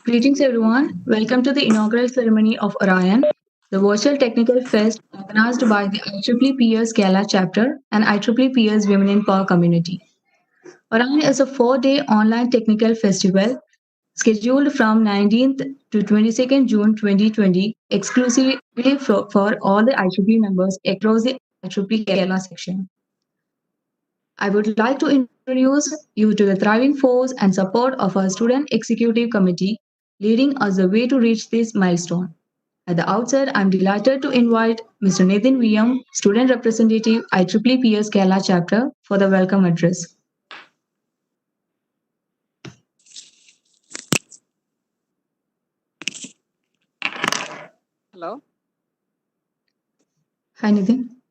Greetings, everyone. Welcome to the inaugural ceremony of Orion, the virtual technical fest organized by the IEEE Peers Gala chapter and IEEE Peers Women in Power community. Orion is a 4-day online technical festival scheduled from 19th to 22nd June 2020 exclusively for all the IEEE members across the IEEE Gala section. I would like to introduce you to the thriving force and support of our Student Executive Committee leading us the way to reach this milestone. At the outset, I'm delighted to invite Mr. Nathan VM, Student Representative, IEEE PS Kerala Chapter, for the welcome address. Hello, Hi, Nathan.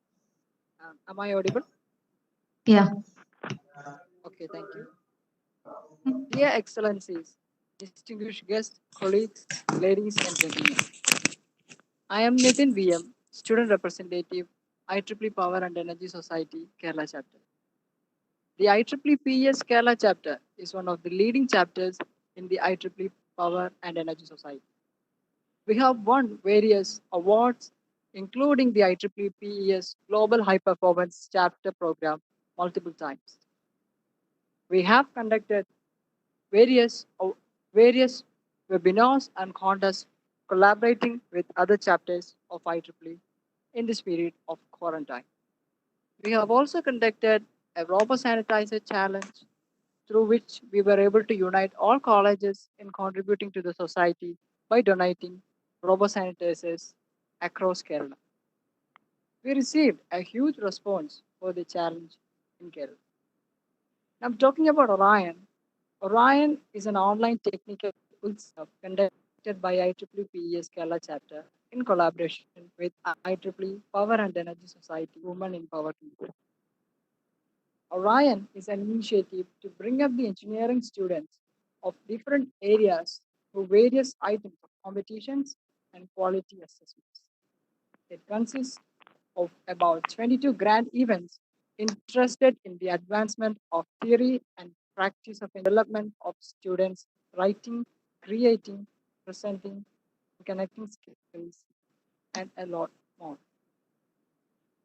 am I audible? Yeah. Okay, thank you. Dear Excellencies, distinguished guests, colleagues, ladies and gentlemen, I am Nitin VM, Student Representative, IEEE Power and Energy Society, Kerala Chapter. The IEEE PS Kerala Chapter is one of the leading chapters in the IEEE Power and Energy Society. We have won various awards, including the IEEE PES Global High Performance Chapter Program multiple times. We have conducted various various webinars and contests collaborating with other chapters of IEEE in this period of quarantine. We have also conducted a robot sanitizer challenge through which we were able to unite all colleges in contributing to the society by donating robot sanitizers across Kerala. We received a huge response for the challenge in Kerala. Now, I'm talking about Orion. Orion is an online technical workshop conducted by IEEE PES Kerala chapter in collaboration with IEEE Power and Energy Society Women in Power People. Orion is an initiative to bring up the engineering students of different areas through various items of competitions and quality assessments. It consists of about 22 grand events interested in the advancement of theory and practice of development of students writing, creating, presenting, connecting skills, and a lot more.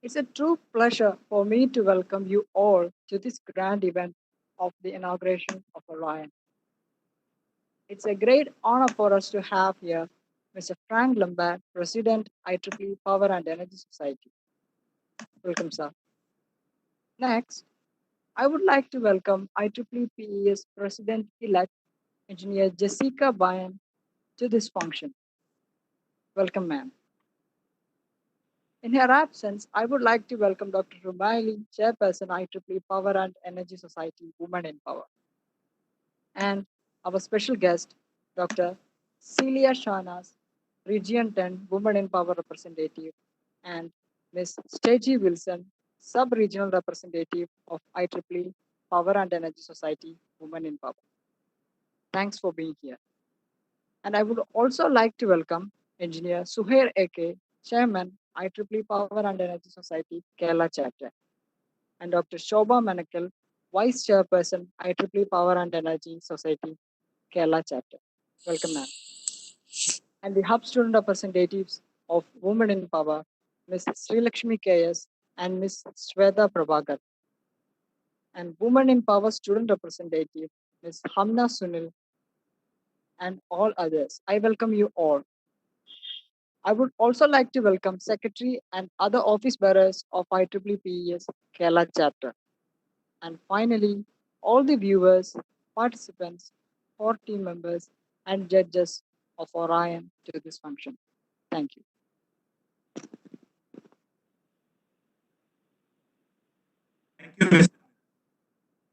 It's a true pleasure for me to welcome you all to this grand event of the inauguration of Orion. It's a great honor for us to have here Mr. Frank Lambert, President, IEEE Power and Energy Society. Welcome, sir. Next, I would like to welcome IEEE PES President-elect Engineer Jessica Bayan to this function. Welcome, ma'am. In her absence, I would like to welcome Dr. Rumaili, Chairperson, IEEE Power and Energy Society, Women in Power, and our special guest, Dr. Celia Shahnaz, Region 10 Women in Power Representative, and Ms. Stacy Wilson, Sub-Regional Representative of IEEE Power and Energy Society, Women in Power. Thanks for being here. And I would also like to welcome Engineer Suhair AK, Chairman, IEEE Power and Energy Society, Kerala Chapter, and Dr. Shobha Manakal, Vice Chairperson, IEEE Power and Energy Society, Kerala Chapter. Welcome, ma'am. And the Hub Student Representatives of Women in Power, Ms. Sri Lakshmi KS and Ms. Sweta Prabhakar. And Women in Power Student Representative, Ms. Hamna Sunil, and all others. I welcome you all. I would also like to welcome Secretary and other office bearers of IEEE PES Kerala chapter. And finally, all the viewers, participants, core team members, and judges of Orion to this function. Thank you. Thank you, Mr.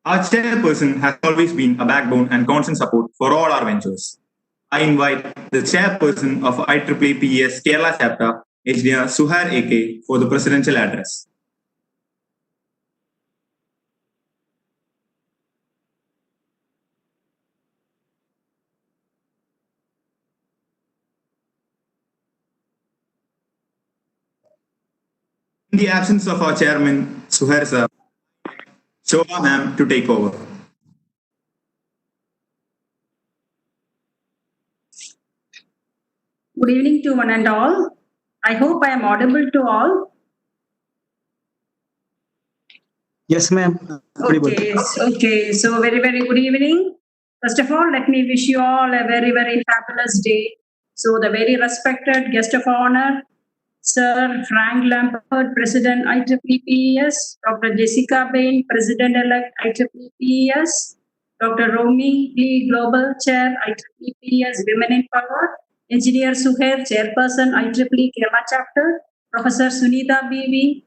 Our chairperson has always been a backbone and constant support for all our ventures. I invite the chairperson of IEEE PES Kerala chapter, Engineer Suhair AK, for the presidential address. In the absence of our chairman, Suhair sir, Shobha ma'am to take over. Good evening to one and all. I hope I am audible to all. Yes, ma'am. Okay. So very good evening. First of all, let me wish you all a very fabulous day. So the very respected guest of honor, Sir Frank Lambert, President IEEES, Dr. Jessica Bayan, President-elect IEEES, Dr. Romy Lee, Global Chair IEEES Women in Power, Engineer Suhair, Chairperson IEEE Kerala Chapter, Professor Sunita BV,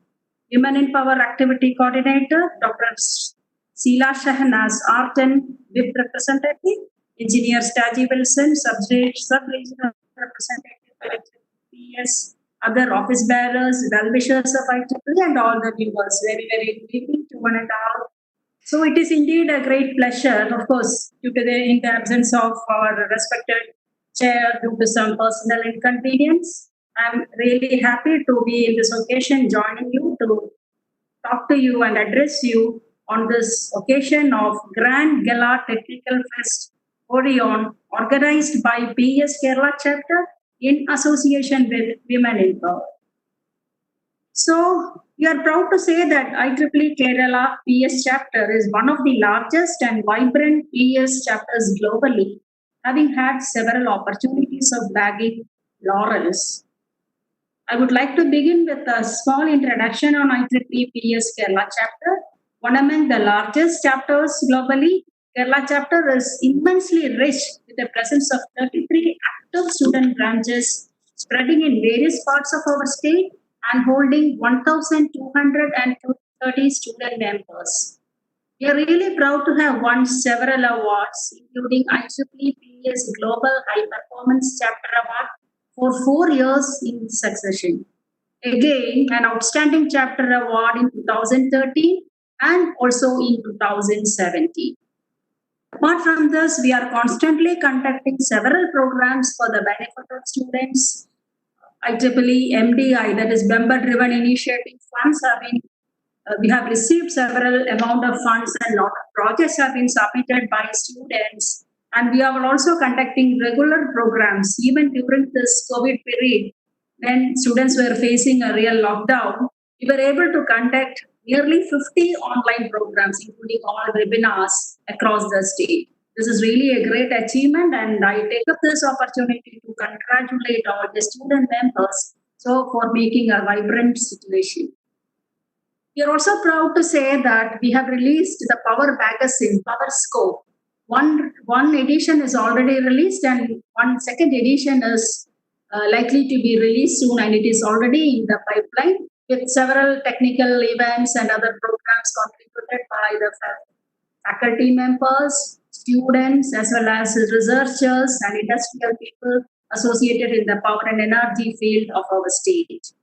Women in Power Activity Coordinator, Dr. Celia Shahnaz, Art and WIP Representative, Engineer Stacy Wilson, Sub-Regional Representative IEEES, other office bearers, well-wishers of IEEE, and all the viewers. Very good evening to one and all. So it is indeed a great pleasure, of course, in the absence of our respected chair due to some personal inconvenience. I'm really happy to be in this occasion joining you to talk to you and address you on this occasion of Grand Gala Technical Fest Orion, organized by PS Kerala Chapter in association with Women in Power. So, we are proud to say that IEEE Kerala PS chapter is one of the largest and vibrant PS chapters globally, having had several opportunities of bagging laurels. I would like to begin with a small introduction on IEEE PS Kerala chapter. One among the largest chapters globally, Kerala chapter is immensely rich with the presence of 33 active student branches spreading in various parts of our state and holding 1,230 student members. We are really proud to have won several awards, including IEEE's Global High Performance Chapter Award for 4 years in succession. Again, an Outstanding Chapter Award in 2013 and also in 2017. Apart from this, we are constantly conducting several programs for the benefit of students. IEEE MDI, that is member driven initiative funds, we have received several amount of funds and lot of projects have been submitted by students, and we are also conducting regular programs even during this COVID period when students were facing a real lockdown. We were able to conduct nearly 50 online programs, including all webinars across the state. This is really a great achievement, and I take up this opportunity to congratulate all the student members for making a vibrant situation. We are also proud to say that we have released the Power magazine, Power Scope. One edition is already released, and one second edition is likely to be released soon, and it is already in the pipeline with several technical events and other programs contributed by the faculty members, students, as well as researchers and industrial people associated in the power and energy field of our state.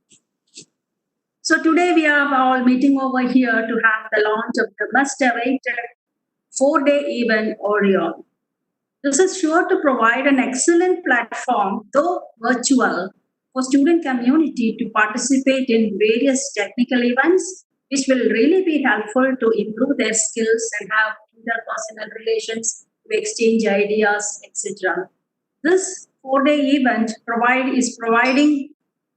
So today we are all meeting over here to have the launch of the much-awaited 4-day event Orion. This is sure to provide an excellent platform, though virtual, for student community to participate in various technical events, which will really be helpful to improve their skills and have interpersonal relations to exchange ideas, etc. This 4-day event is providing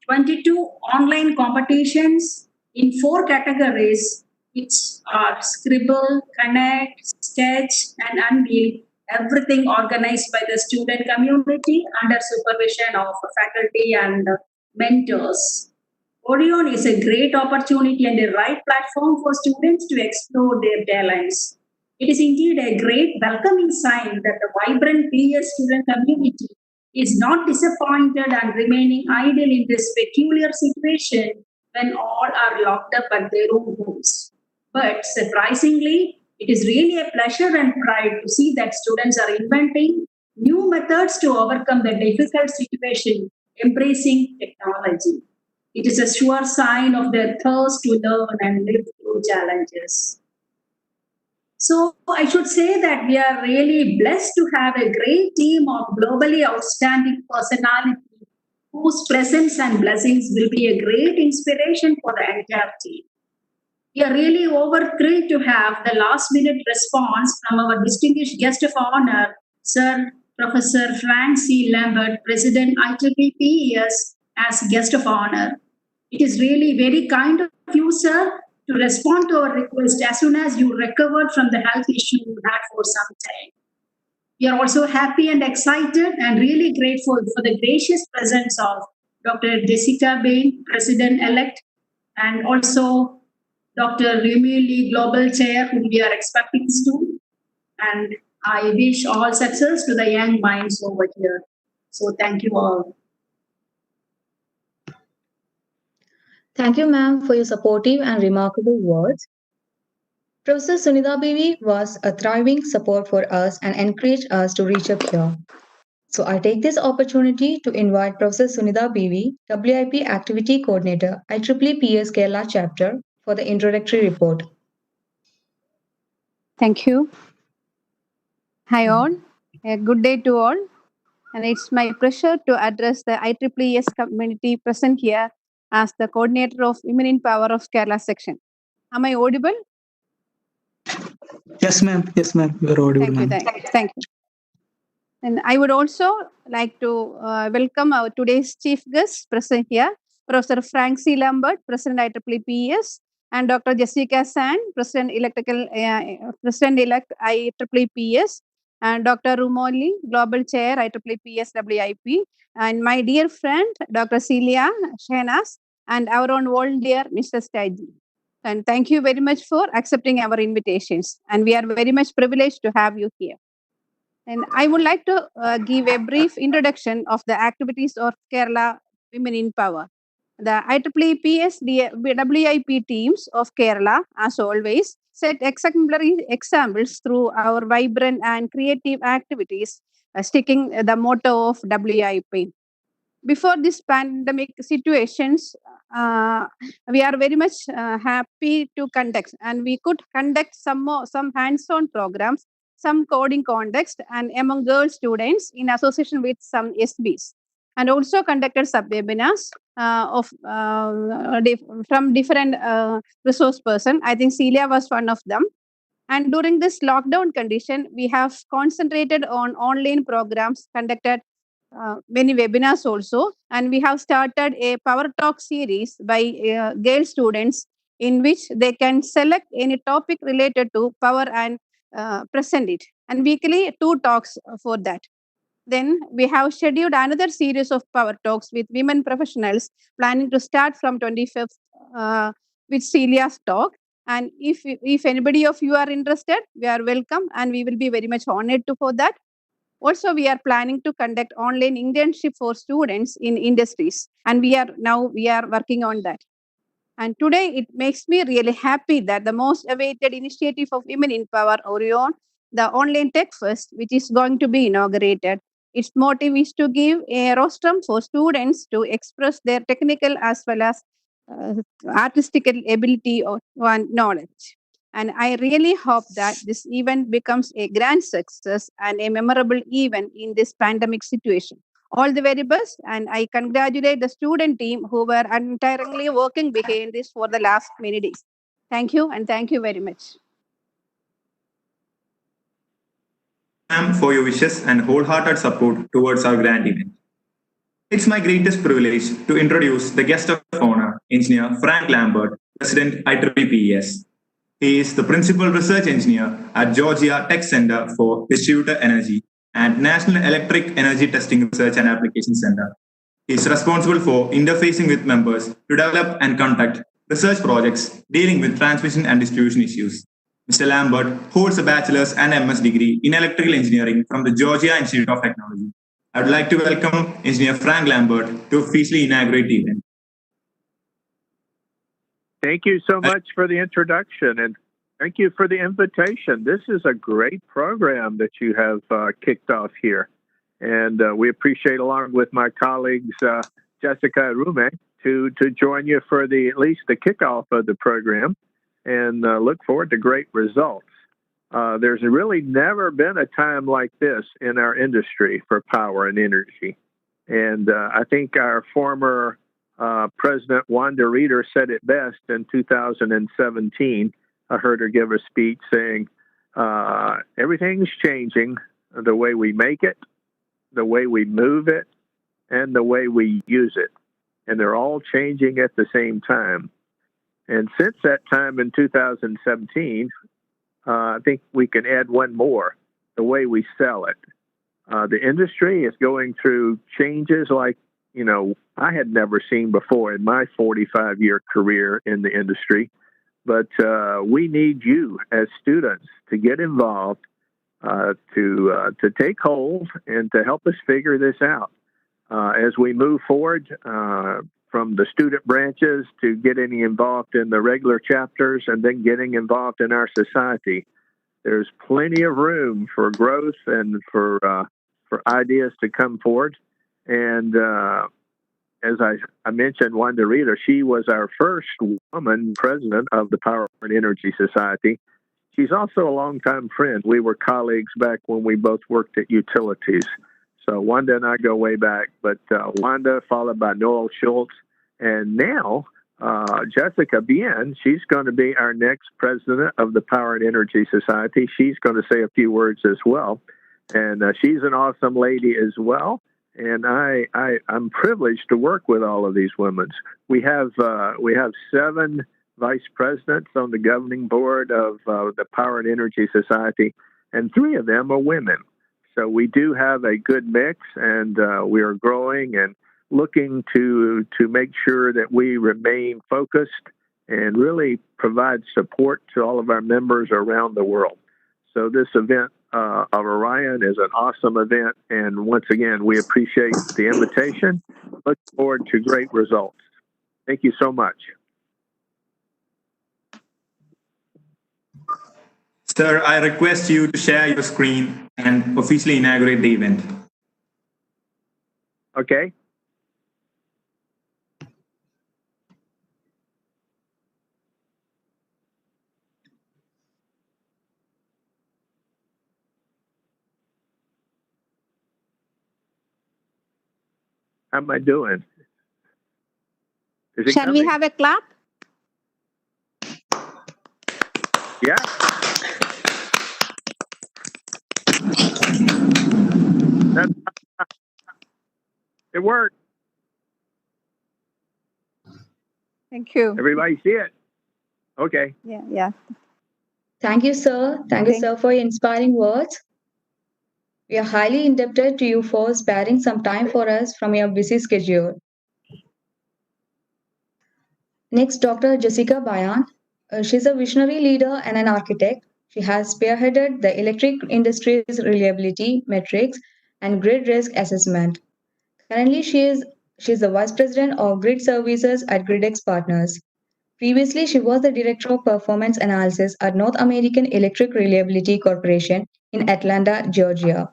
22 online competitions in 4 categories, which are Scribble, Connect, Sketch, and Unveil, everything organized by the student community under supervision of faculty and mentors. Orion is a great opportunity and a right platform for students to explore their talents. It is indeed a great welcoming sign that the vibrant PS student community is not disappointed and remaining idle in this peculiar situation when all are locked up at their own homes. But surprisingly, it is really a pleasure and pride to see that students are inventing new methods to overcome the difficult situation, embracing technology. It is a sure sign of their thirst to learn and live through challenges. So I should say that we are really blessed to have a great team of globally outstanding personalities whose presence and blessings will be a great inspiration for the entire team. We are really thrilled to have the last minute response from our distinguished guest of honor, Sir Professor Frank C. Lambert, President IEEE, as guest of honor. It is really very kind of you, sir, to respond to our request as soon as you recovered from the health issue you had for some time. We are also happy and excited and really grateful for the gracious presence of Dr. Jessica Bayan, President-elect, and also Dr. Remy Lee, Global Chair, whom we are expecting soon. And I wish all success to the young minds over here. So thank you all. Thank you, ma'am, for your supportive and remarkable words. Professor Sunitha Bibi was a thriving support for us and encouraged us to reach up here. So I take this opportunity to invite Professor Sunitha Bibi, WIP Activity Coordinator, IEEE Kerala Chapter, for the introductory report. Thank you. Hi all, a good day to all. And it's my pleasure to address the IEEE community present here as the coordinator of Women in Power of Kerala section. Am I audible? Yes, ma'am. Yes, ma'am. You are audible, ma'am. Thank you. And I would also like to welcome our today's chief guest present here, Professor Frank C. Lambert, President IEEE, and Dr. Jessica San, President-elect IEEE, and Dr. Rumoli, Global Chair IEEE WIP, and my dear friend, Dr. Celia Shahnaz, and our own volunteer, Mr. Staji. And thank you very much for accepting our invitations. And we are very much privileged to have you here. And I would like to give a brief introduction of the activities of Kerala Women in Power. The IEEE WIP teams of Kerala, as always, set exemplary examples through our vibrant and creative activities, sticking the motto of WIP. Before this pandemic situations, we are very much happy to conduct, and we could conduct some hands-on programs, some coding context, and among girl students in association with some SBs, and also conducted sub-webinars from different resource person. I think Celia was one of them. And during this lockdown condition, we have concentrated on online programs, conducted many webinars also, and we have started a Power Talk series by girl students in which they can select any topic related to power and present it. And weekly 2 talks for that. Then we have scheduled another series of Power Talks with women professionals, planning to start from 25th with Celia's talk. And if anybody of you are interested, we are welcome, and we will be very much honored for that. Also, we are planning to conduct online internship for students in industries, and we are working on that. And today, it makes me really happy that the most awaited initiative of Women in Power, Orion, the online tech fest, which is going to be inaugurated. Its motive is to give a rostrum for students to express their technical as well as artistic ability or knowledge. And I really hope that this event becomes a grand success and a memorable event in this pandemic situation. All the very best, and I congratulate the student team who were entirely working behind this for the last many days. Thank you, and thank you very much. Ma'am, for your wishes and wholehearted support towards our grand event. It's my greatest privilege to introduce the guest of honor, Engineer Frank Lambert, President IEEE. He is the Principal Research Engineer at Georgia Tech Center for Distributed Energy and National Electric Energy Testing Research and Application Center. He is responsible for interfacing with members to develop and conduct research projects dealing with transmission and distribution issues. Mr. Lambert holds a bachelor's and MS degree in electrical engineering from the Georgia Institute of Technology. I would like to welcome Engineer Frank Lambert to officially inaugurate the event. Thank you so much for the introduction, and thank you for the invitation. This is a great program that you have kicked off here, and we appreciate, along with my colleagues Jessica and Rume, to join you for at least the kickoff of the program, and look forward to great results. There's really never been a time like this in our industry for power and energy, and I think our former President Wanda Reeder said it best in 2017. I heard her give a speech saying, everything's changing, the way we make it, the way we move it, and the way we use it. And they're all changing at the same time. And since that time in 2017, I think we can add one more, the way we sell it. The industry is going through changes like, I had never seen before in my 45-year career in the industry. But we need you as students to get involved, to take hold, and to help us figure this out as we move forward from the student branches to getting involved in the regular chapters and then getting involved in our society. There's plenty of room for growth and for ideas to come forward. And as I mentioned, Wanda Rita, she was our first woman president of the Power and Energy Society. She's also a longtime friend. We were colleagues back when we both worked at utilities. So Wanda and I go way back, but Wanda followed by Noel Schultz. And now Jessica Bayan, she's going to be our next president of the Power and Energy Society. She's going to say a few words as well. And she's an awesome lady as well. And I'm privileged to work with all of these women. We have 7 vice presidents on the governing board of the Power and Energy Society, and 3 of them are women. So we do have a good mix, and we are growing and looking to make sure that we remain focused and really provide support to all of our members around the world. So this event of Orion is an awesome event, and once again, we appreciate the invitation. Look forward to great results. Thank you so much. Sir, I request you to share your screen and officially inaugurate the event. Okay. How am I doing? Shall we have a clap? Yeah. It worked. Thank you. Everybody see it? Okay. Yeah. Thank you, sir. Thank you, sir, for your inspiring words. We are highly indebted to you for sparing some time for us from your busy schedule. Next, Dr. Jessica Bayan. She's a visionary leader and an architect. She has spearheaded the electric industry's reliability metrics and grid risk assessment. Currently, she's the vice president of grid services at GridX Partners. Previously, she was the director of performance analysis at North American Electric Reliability Corporation in Atlanta, Georgia.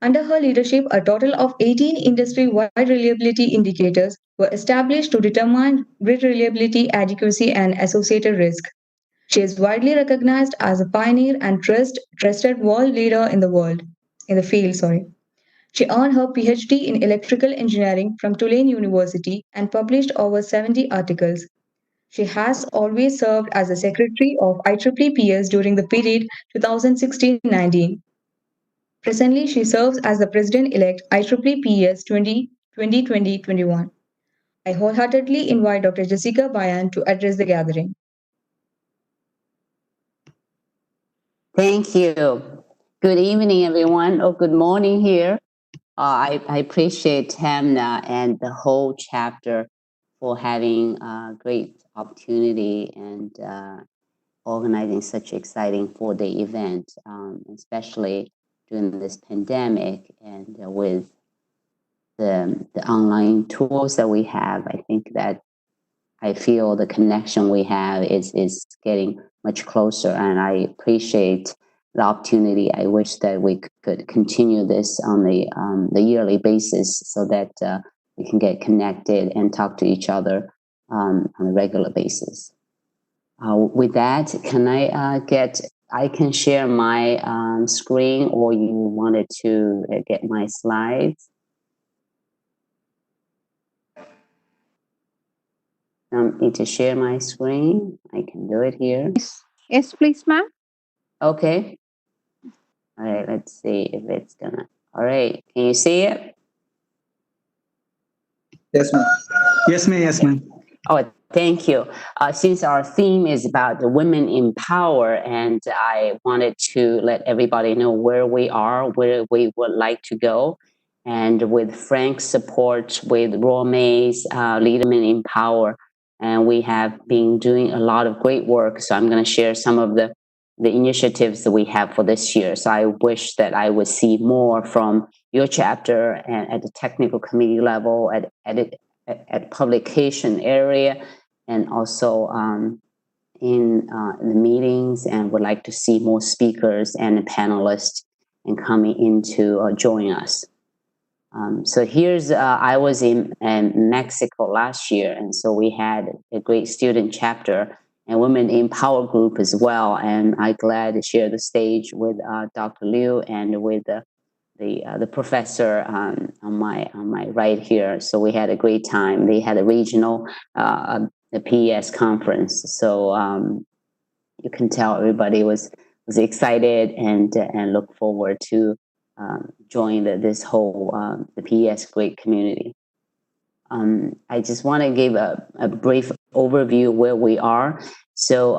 Under her leadership, a total of 18 industry-wide reliability indicators were established to determine grid reliability, adequacy, and associated risk. She is widely recognized as a pioneer and trusted world leader in the field. She earned her PhD in electrical engineering from Tulane University and published over 70 articles. She has always served as the secretary of IEEE during the period 2016-19. Presently, she serves as the president-elect IEEE 2020-21. I wholeheartedly invite Dr. Jessica Bayan to address the gathering. Thank you. Good evening, everyone, or good morning here. I appreciate Tamna and the whole chapter for having a great opportunity and organizing such exciting 4-day event, especially during this pandemic and with the online tools that we have. I think that I feel the connection we have is getting much closer, and I appreciate the opportunity. I wish that we could continue this on the yearly basis so that we can get connected and talk to each other on a regular basis. With that, can I can share my screen, or you wanted to get my slides? Need to share my screen. I can do it here. Yes, please, ma'am. Okay. All right, let's see if it's gonna. All right, can you see it? Yes, ma'am. Yes, ma'am. Yes, ma'am. Oh, thank you. Since our theme is about the women in power, and I wanted to let everybody know where we are, where we would like to go. And with Frank's support, with Rome's Leadermen in Power, and we have been doing a lot of great work. So I'm going to share some of the initiatives that we have for this year. So I wish that I would see more from your chapter and at the technical committee level, at publication area, and also in the meetings, and would like to see more speakers and panelists and coming in to join us. So here's, I was in Mexico last year, and so we had a great student chapter and Women in Power group as well. And I'm glad to share the stage with Dr. Liu and with the professor on my right here. So we had a great time. They had a regional the PES conference. So you can tell everybody was excited and look forward to join this whole the PES great community. I just want to give a brief overview where we are. So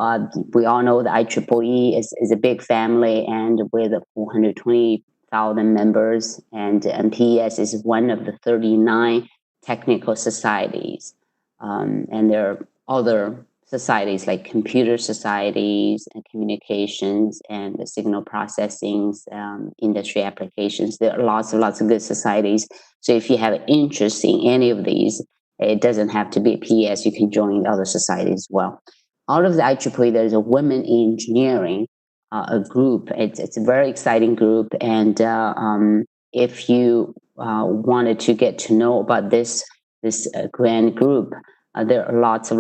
we all know the IEEE is a big family, and with 420,000 members, and PES is one of the 39 technical societies. And there are other societies like computer societies and communications and the signal processing, industry applications. There are lots of good societies. So if you have interest in any of these, it doesn't have to be PES. You can join other societies as well. Out of the IEEE, there's a Women in Engineering, a group. It's a very exciting group. And if you wanted to get to know about this grand group, there are lots of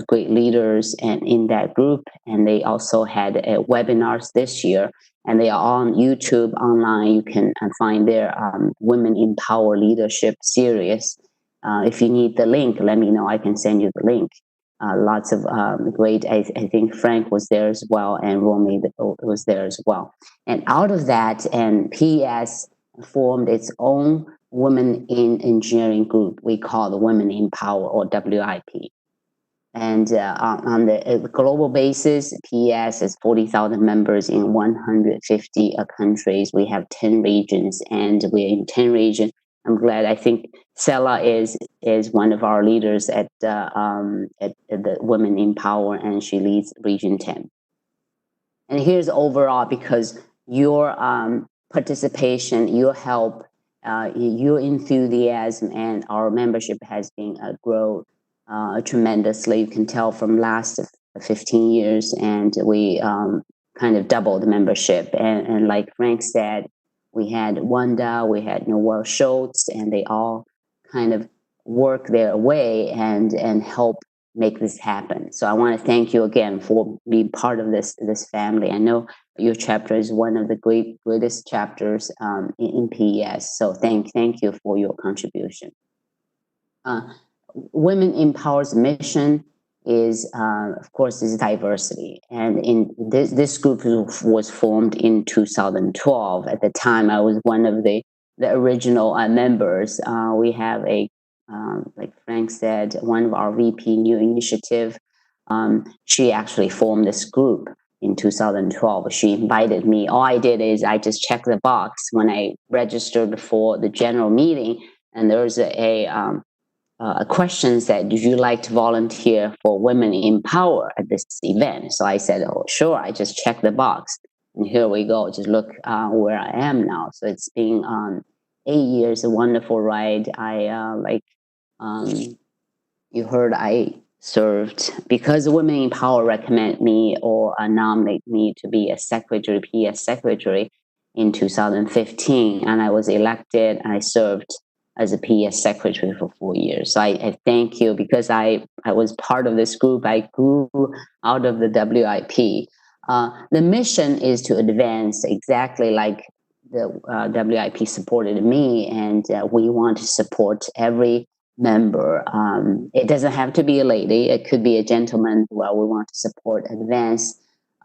great leaders and in that group, and they also had webinars this year, and they are on YouTube online. You can find their Women in Power Leadership series. If you need the link, let me know. I can send you the link. Lots of great, I think Frank was there as well, and Romy was there as well. And out of that, and PES formed its own Women in Engineering group we call the Women in Power, or WIP. And on the global basis, PES has 40,000 members in 150 countries. We have 10 regions, and we're in 10 regions. I'm glad. I think Celia is one of our leaders at the Women in Power, and she leads Region 10. And here's overall, because your participation, your help, your enthusiasm, and our membership has been grown tremendously. You can tell from last 15 years, and we kind of doubled the membership. And like Frank said, we had Wanda, we had Noel Schultz, and they all kind of work their way and help make this happen. So I want to thank you again for being part of this family. I know your chapter is one of the greatest chapters in PES. So thank you for your contribution. Women in Power's mission is, of course, is diversity. And in this group was formed in 2012. At the time, I was one of the original members. We have like Frank said, one of our VP New Initiative, she actually formed this group in 2012. She invited me. All I did is I just checked the box when I registered for the general meeting, and there was a question said, "Would you like to volunteer for Women in Power at this event?" So I said, "Oh, sure." I just checked the box, and here we go. Just look where I am now. So it's been 8 years, a wonderful ride. You heard I served because Women in Power recommend me or nominate me to be a secretary, PES secretary in 2015, and I was elected, and I served as a PES secretary for 4 years. So I thank you, because I was part of this group. I grew out of the WIP. The mission is to advance exactly like the WIP supported me, and we want to support every member. It doesn't have to be a lady. It could be a gentleman. Well, we want to support, advance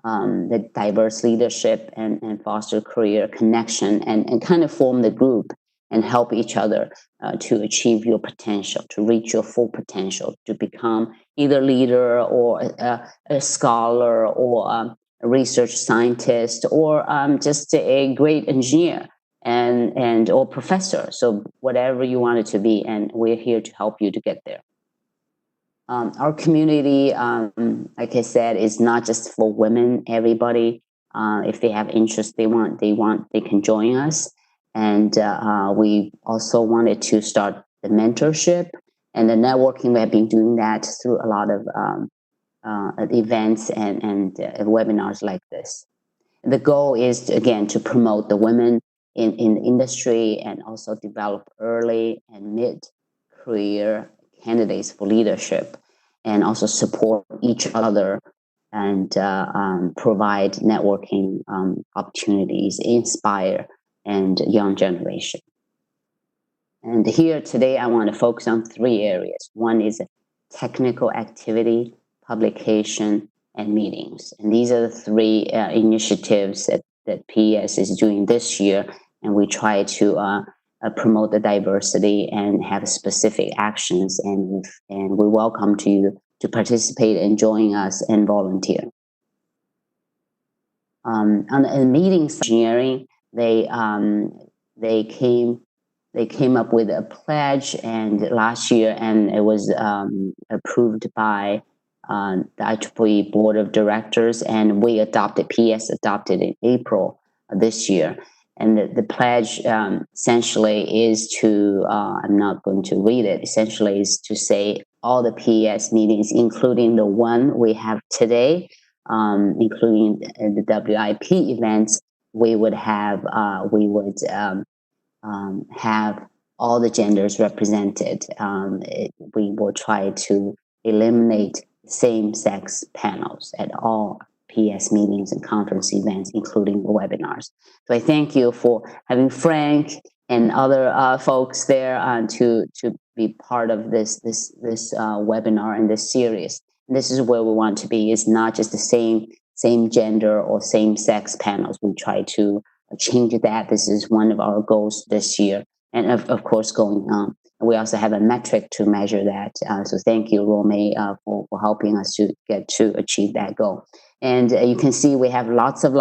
the diverse leadership and foster career connection and kind of form the group and help each other to achieve your potential, to reach your full potential, to become either leader or a scholar or a research scientist or just a great engineer and or professor. So whatever you want it to be, and we're here to help you to get there. Our community, like I said, is not just for women. Everybody, if they have interest, they can join us. And we also wanted to start the mentorship and the networking. We have been doing that through a lot of events and webinars like this. The goal is, again, to promote the women in the industry and also develop early and mid-career candidates for leadership, and also support each other and provide networking opportunities, inspire and young generation. And here today, I want to focus on 3 areas. One is technical activity, publication, and meetings. And these are the 3 initiatives that PES is doing this year. And we try to promote the diversity and have specific actions. And we welcome to you to participate and join us and volunteer. On the meetings engineering, they came up with a pledge and last year, and it was approved by the IEEE Board of Directors, and PES adopted in April of this year. And the pledge essentially is to, I'm not going to read it, essentially is to say all the PES meetings, including the one we have today, including the WIP events, we would have all the genders represented. We will try to eliminate same-sex panels at all PES meetings and conference events, including the webinars. So I thank you for having Frank and other folks there to be part of this webinar and this series. And this is where we want to be. It's not just the same gender or same-sex panels. We try to change that. This is one of our goals this year, and of course going on. We also have a metric to measure that. So thank you, Romay, for helping us to get to achieve that goal. And you can see we have lots of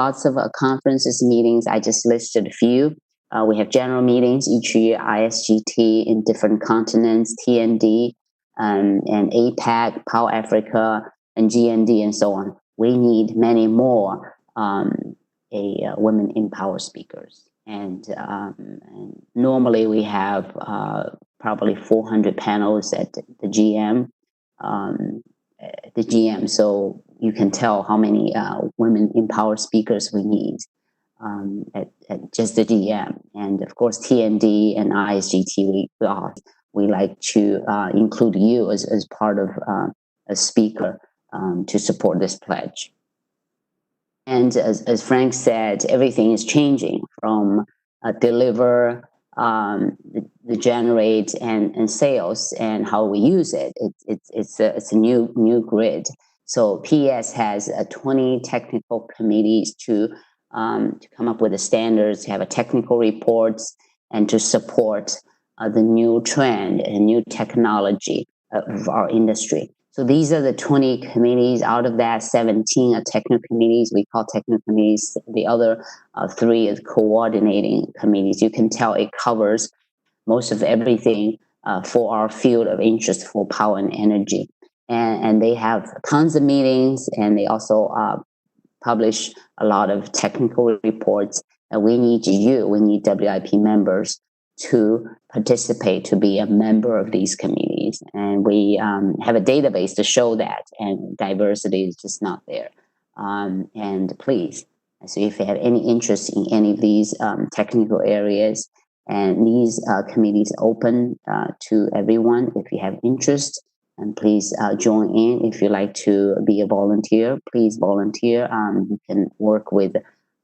conferences, meetings. I just listed a few. We have general meetings each year, ISGT in different continents, TND, and APAC, POW Africa, and GND, and so on. We need many more women in power speakers. And normally we have probably 400 panels at the GM. So you can tell how many women in power speakers we need at just the GM. And of course, TND and ISGT, we like to include you as part of a speaker to support this pledge. And as Frank said, everything is changing from deliver, the generate, and sales, and how we use it. It's a new grid. So PES has 20 technical committees to come up with the standards, have a technical reports, and to support the new trend and new technology of our industry. So these are the 20 committees. Out of that, 17 are technical committees. We call technical committees. The other 3 is coordinating committees. You can tell it covers most of everything for our field of interest for power and energy. And they have tons of meetings, and they also publish a lot of technical reports. And we need WIP members to participate, to be a member of these committees. And we have a database to show that, and diversity is just not there. And please, so if you have any interest in any of these technical areas, and these committees open to everyone, if you have interest, and please join in. If you like to be a volunteer, please volunteer. You can work with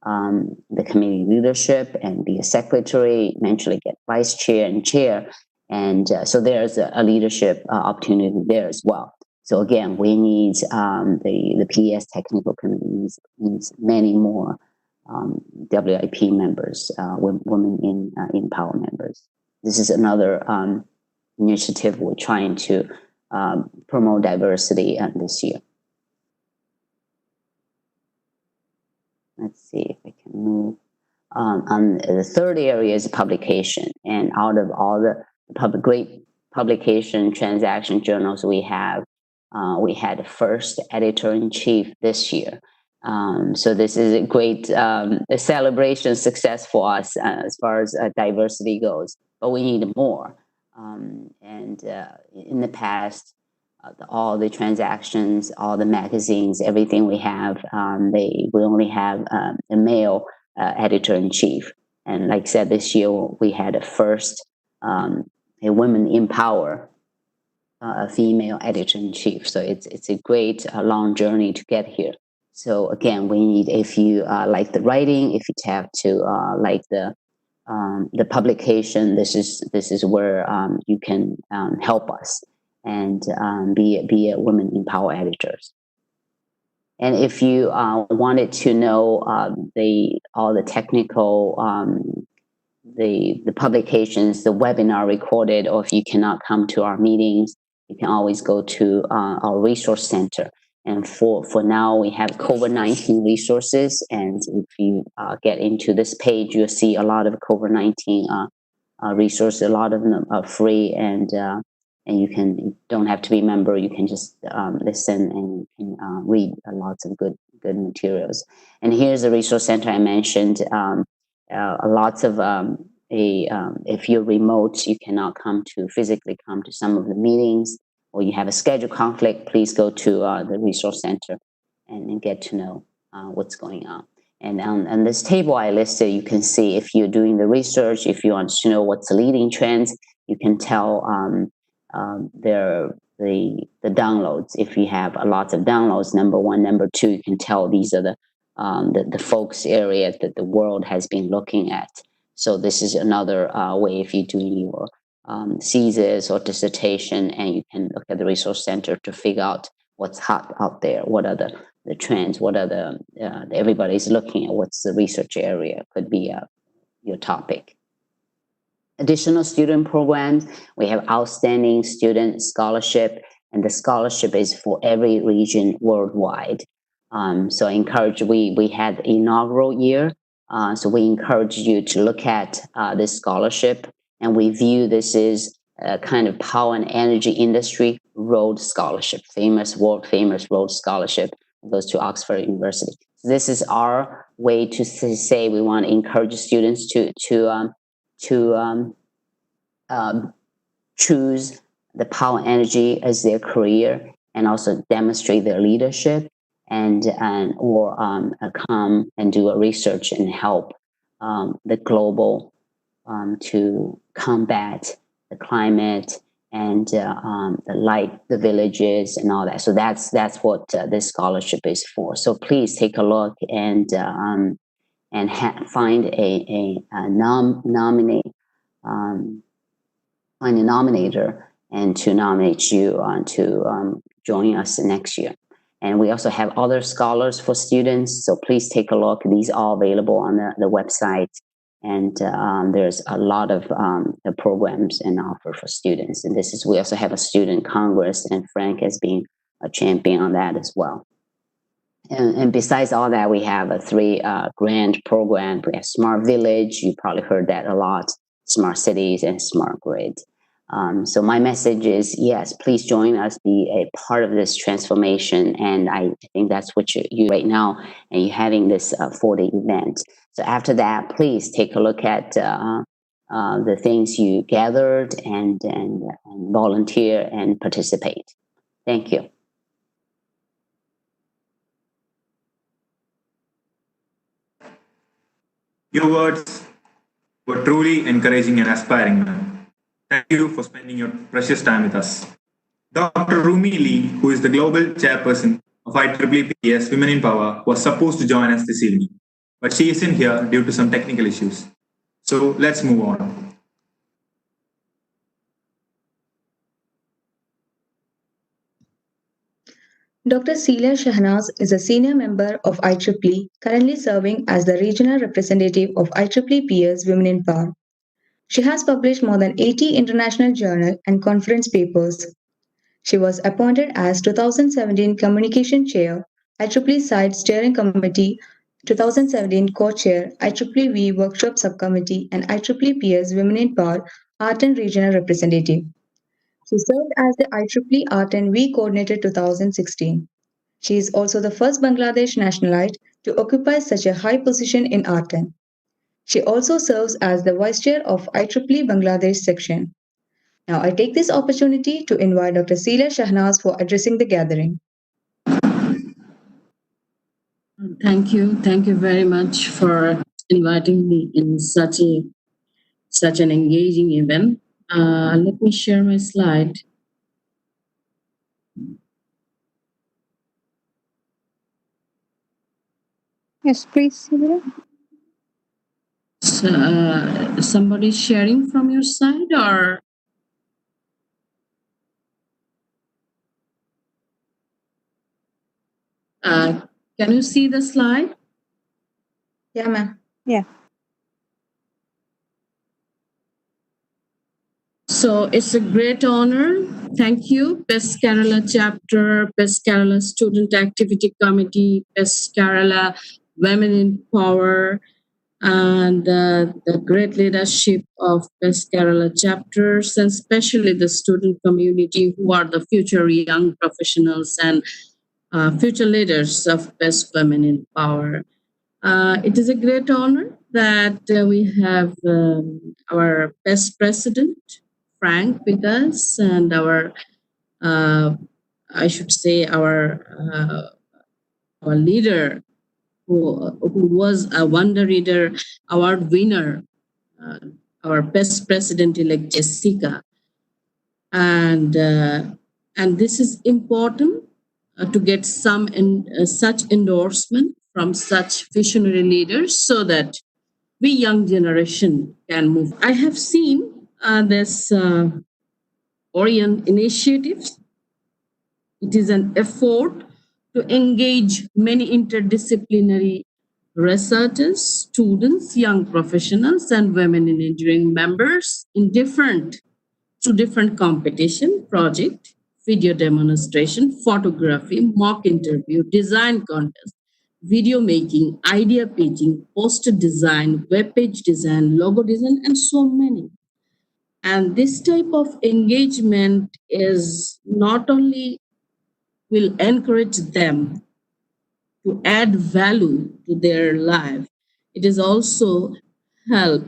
the committee leadership and be a secretary, eventually get vice chair and chair. And so there's a leadership opportunity there as well. So again, we need the PES technical committee needs many more WIP members, women in power members. This is another initiative we're trying to promote diversity this year. Let's see if I can move. The third area is publication, and out of all the great publication transaction journals we have, we had the first editor-in-chief this year. So this is a great a celebration success for us as far as diversity goes, but we need more. And in the past, all the transactions, all the magazines, everything we have, we only have a male editor-in-chief. And like I said, this year we had a first a women in power, a female editor-in-chief. So it's a great long journey to get here. So again, we need, if you like the writing, if you have to like the publication, this is where you can help us and be a women in power editors. And if you wanted to know all the technical, the publications, the webinar recorded, or if you cannot come to our meetings, you can always go to our resource center. And for now, we have COVID-19 resources. And if you get into this page, you'll see a lot of COVID-19 resources. A lot of them are free, and you don't have to be a member. You can just listen, and you can read lots of good materials. And here's the resource center I mentioned. Lots of if you're remote, you cannot physically come to some of the meetings, or you have a schedule conflict, please go to the resource center and get to know what's going on. And on this table I listed, you can see if you're doing the research, if you want to know what's the leading trends, you can tell the downloads. If you have a lot of downloads, number one, number two, you can tell these are the focus area that the world has been looking at. So this is another way if you're doing your thesis or dissertation, and you can look at the resource center to figure out what's hot out there, what are the trends, what are everybody's looking at, what's the research area, could be your topic. Additional student programs, we have outstanding student scholarship, and the scholarship is for every region worldwide. So I encourage, we had inaugural year, so we encourage you to look at this scholarship, and we view this as a kind of power and energy industry Rhodes Scholarship, world famous Rhodes Scholarship, goes to Oxford University. So this is our way to say we want to encourage students to choose the power and energy as their career, and also demonstrate their leadership, or come and do a research and help the global to combat the climate and the villages and all that. So that's what this scholarship is for. So please take a look and find a nominate. Find a nominator and to nominate you to join us next year. And we also have other scholars for students, so please take a look. These are all available on the website, and there's a lot of programs and offer for students. And we also have a student congress, and Frank has been a champion on that as well. And besides all that, we have a 3 grand program. We have Smart Village, you probably heard that a lot, Smart Cities, and Smart Grid. So my message is, yes, please join us, be a part of this transformation. And I think that's what you right now, and you're having this 4-day event. So after that, please take a look at the things you gathered and volunteer and participate. Thank you. Your words were truly encouraging and inspiring, ma'am. Thank you for spending your precious time with us. Dr. Rumi Lee, who is the Global Chairperson of IEEE Women in Power, was supposed to join us this evening, but she isn't here due to some technical issues. So let's move on. Dr. Celia Shahnaz is a senior member of IEEE, currently serving as the regional representative of IEEE Peers Women in Power. She has published more than 80 international journal and conference papers. She was appointed as 2017 Communication Chair, IEEE Site Steering Committee, 2017 Co-Chair, IEEE Workshop Subcommittee, and IEEE Peers Women in Power Art and Regional Representative. She served as the IEEE Art and We Coordinator 2016. She is also the first Bangladesh nationalite to occupy such a high position in Arten. She also serves as the Vice Chair of IEEE Bangladesh section. Now I take this opportunity to invite Dr. Celia Shahnaz for addressing the gathering. Thank you. Thank you very much for inviting me in such an engaging event. Let me share my slide. Yes, please, Celia. So, somebody sharing from your side, or can you see the slide? Yeah, ma'am. Yeah. So it's a great honor. Thank you, Best Kerala Chapter, Best Kerala Student Activity Committee, Best Kerala Women in Power, and the great leadership of Best Kerala chapters, and especially the student community who are the future young professionals and future leaders of Best Women in Power. It is a great honor that we have our best president, Frank, with us, and our, I should say, our leader, who was a Wonder Reader Award winner, our best president-elect Jessica, and this is important to get some such endorsement from such visionary leaders, so that we young generation can move. I have seen this Orion initiative. It is an effort to engage many interdisciplinary researchers, students, young professionals, and women in engineering members in different competition, project, video demonstration, photography, mock interview, design contest, video making, idea pitching, poster design, web page design, logo design, and so many. And this type of engagement is not only will encourage them to add value to their life, it is also help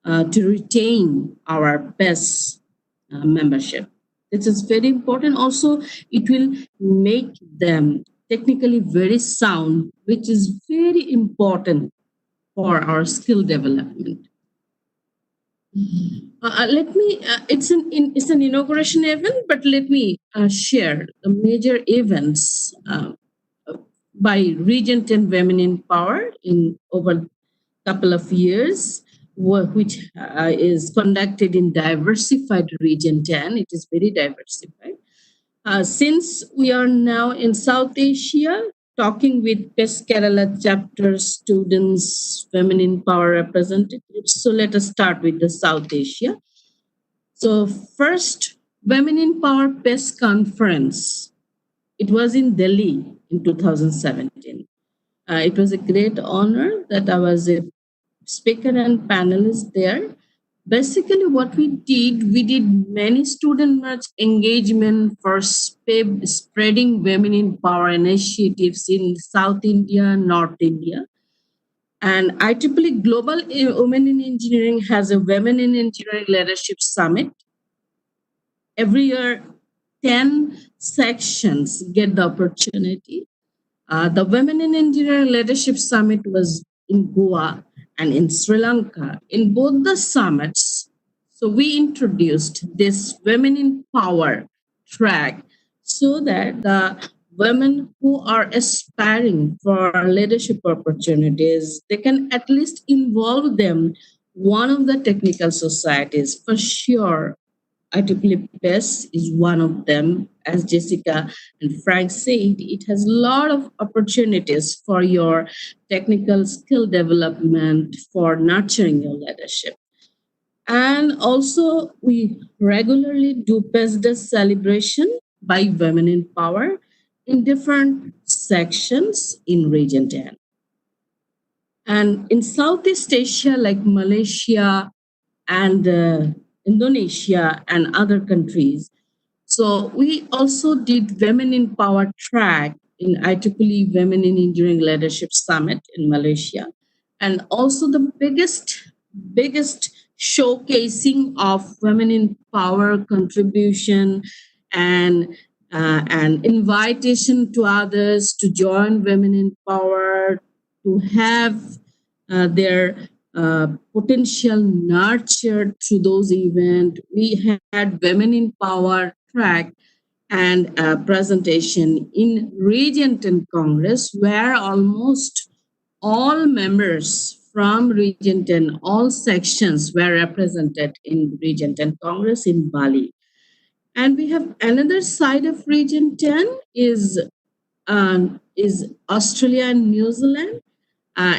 to retain our best membership. This is very important. Also, it will make them technically very sound, which is very important for our skill development. Let me. It's an inauguration event, but let me share the major events by Region 10 Women in Power in over a couple of years, which is conducted in diversified Region 10. It is very diversified. Since we are now in South Asia, talking with Best Kerala chapter students, Women in Power representatives. So let us start with the South Asia. So first, Women in Power Best Conference. It was in Delhi in 2017. It was a great honor that I was a speaker and panelist there. Basically, what we did many student merge engagement for spreading women in power initiatives in South India, North India. And IEEE Global Women in Engineering has a Women in Engineering Leadership Summit. Every year, 10 sections get the opportunity. The Women in Engineering Leadership Summit was in Goa and in Sri Lanka. In both the summits, so we introduced this Women in Power track so that the women who are aspiring for leadership opportunities, they can at least involve them one of the technical societies. For sure, IEEE PES is one of them. As Jessica and Frank said, it has a lot of opportunities for your technical skill development, for nurturing your leadership. And also, we regularly do PES Day celebration by Women in Power in different sections in Region 10. And in Southeast Asia, like Malaysia and Indonesia and other countries. So we also did Women in Power track in IEEE Women in Engineering Leadership Summit in Malaysia. And also the biggest showcasing of Women in Power contribution and invitation to others to join Women in Power, to have their potential nurtured through those events. We had Women in Power track and a presentation in Region 10 Congress, where almost all members from Region 10, all sections were represented in Region 10 Congress in Bali. And we have another side of Region 10 is Australia and New Zealand.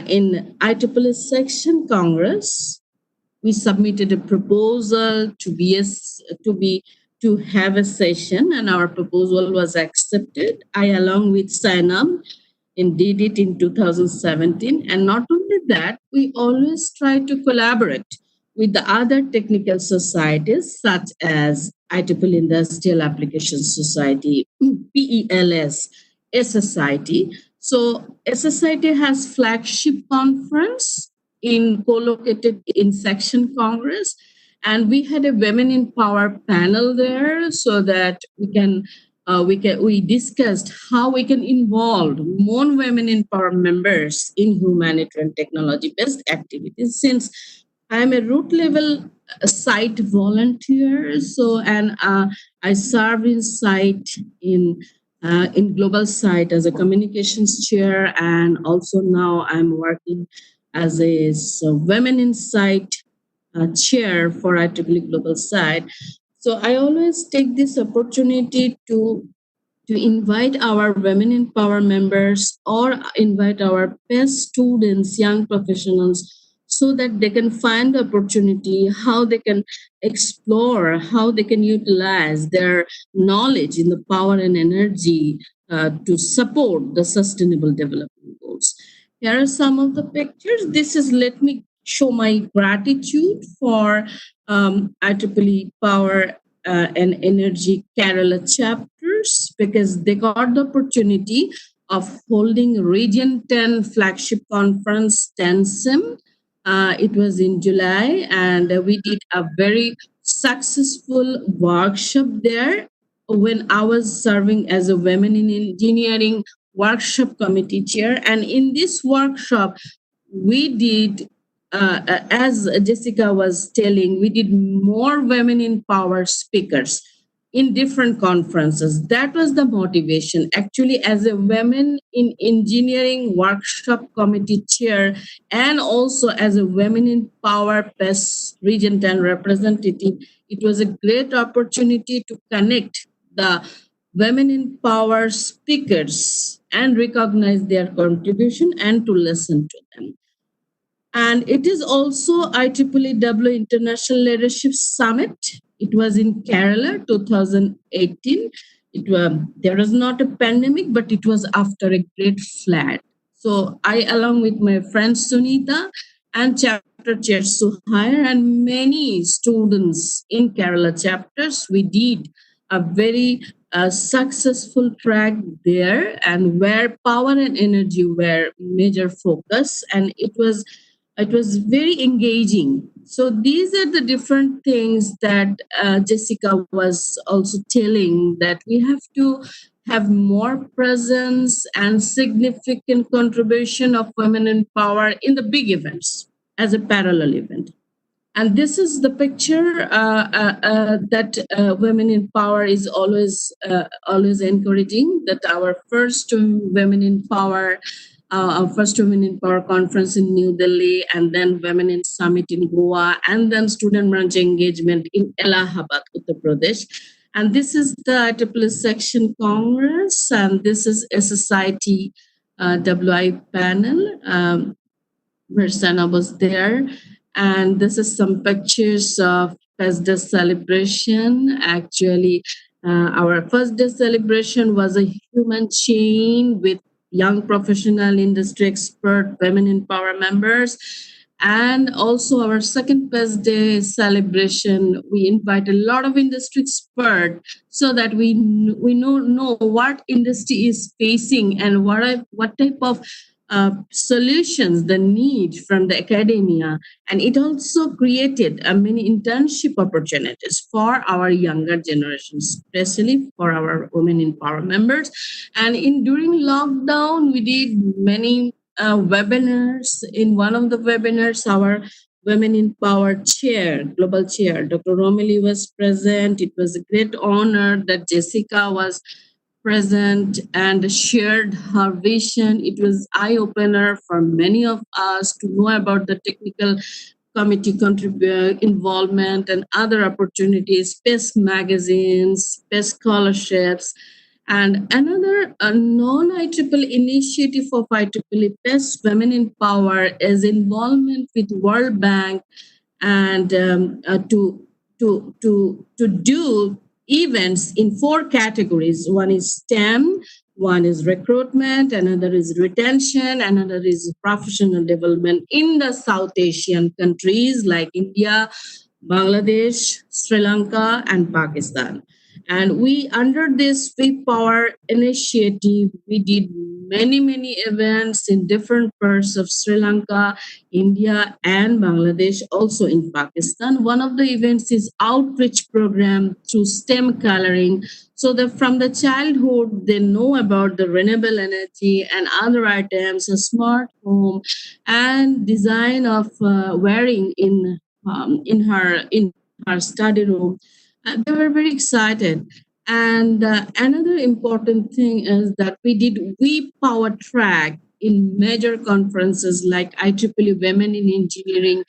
In IEEE Section Congress, we submitted a proposal to have a session, and our proposal was accepted. I, along with Sainam, did it in 2017. And not only that, we always try to collaborate with the other technical societies, such as IEEE Industrial Applications Society, PELS, SSIT. So SSIT has flagship conference co-located in Section Congress, and we had a Women in Power panel there, so that we discussed how we can involve more Women in Power members in humanitarian technology-based activities. Since I'm a root level site volunteer, and I serve in site in global site as a communications chair, and also now I'm working as a Women in Site chair for IEEE Global Site. So I always take this opportunity to invite our Women in Power members or invite our best students, young professionals, so that they can find the opportunity, how they can explore, how they can utilize their knowledge in the power and energy to support the sustainable development goals. Here are some of the pictures. Let me show my gratitude for IEEE Power and Energy Kerala chapters, because they got the opportunity of holding Region 10 flagship conference, 10SIM. It was in July, and we did a very successful workshop there when I was serving as a Women in Engineering workshop committee chair. And in this workshop, we did, as Jessica was telling, we did more Women in Power speakers in different conferences. That was the motivation. Actually, as a Women in Engineering workshop committee chair, and also as a Women in Power PES Region 10 representative, it was a great opportunity to connect the Women in Power speakers and recognize their contribution and to listen to them. And it is also IEEE International Leadership Summit. It was in Kerala, 2018. There was not a pandemic, but it was after a great flood. So I, along with my friend Sunita and chapter chair Suhair and many students in Kerala chapters, we did a very successful track there, and where power and energy were major focus, and it was very engaging. So these are the different things that Jessica was also telling, that we have to have more presence and significant contribution of women in power in the big events as a parallel event. And this is the picture that Women in Power is always encouraging, that our first Women in Power our first Women in Power conference in New Delhi, and then Women in Summit in Goa, and then Student Branch Engagement in Allahabad, Uttar Pradesh. And this is the IEEE Section Congress, and this is SSIT WI panel, where Sana was there. And this is some pictures of first day celebration. Actually, our first day celebration was a human chain with young professional industry expert women in power members. And also our second first day celebration, we invite a lot of industry expert so that we know what industry is facing and what type of solutions the need from the academia. And it also created many internship opportunities for our younger generation, especially for our women in power members. And during lockdown, we did many webinars. In one of the webinars, our Women in Power chair, global chair, Dr. Romilly was present. It was a great honor that Jessica was present and shared her vision. It was eye-opener for many of us to know about the technical committee involvement and other opportunities, space magazines, space scholarships. And another non-IEEE initiative of IEEE PES Women in Power is involvement with World Bank and to do events in 4 categories. One is STEM, one is recruitment, another is retention, another is professional development in the South Asian countries like India, Bangladesh, Sri Lanka, and Pakistan. And we, under this Free Power initiative, we did many events in different parts of Sri Lanka, India, and Bangladesh, also in Pakistan. One of the events is outreach program through STEM coloring, so that from the childhood, they know about the renewable energy and other items, a smart home, and design of wearing in her study room. They were very excited. And another important thing is that we did We Power track in major conferences like IEEE Women in Engineering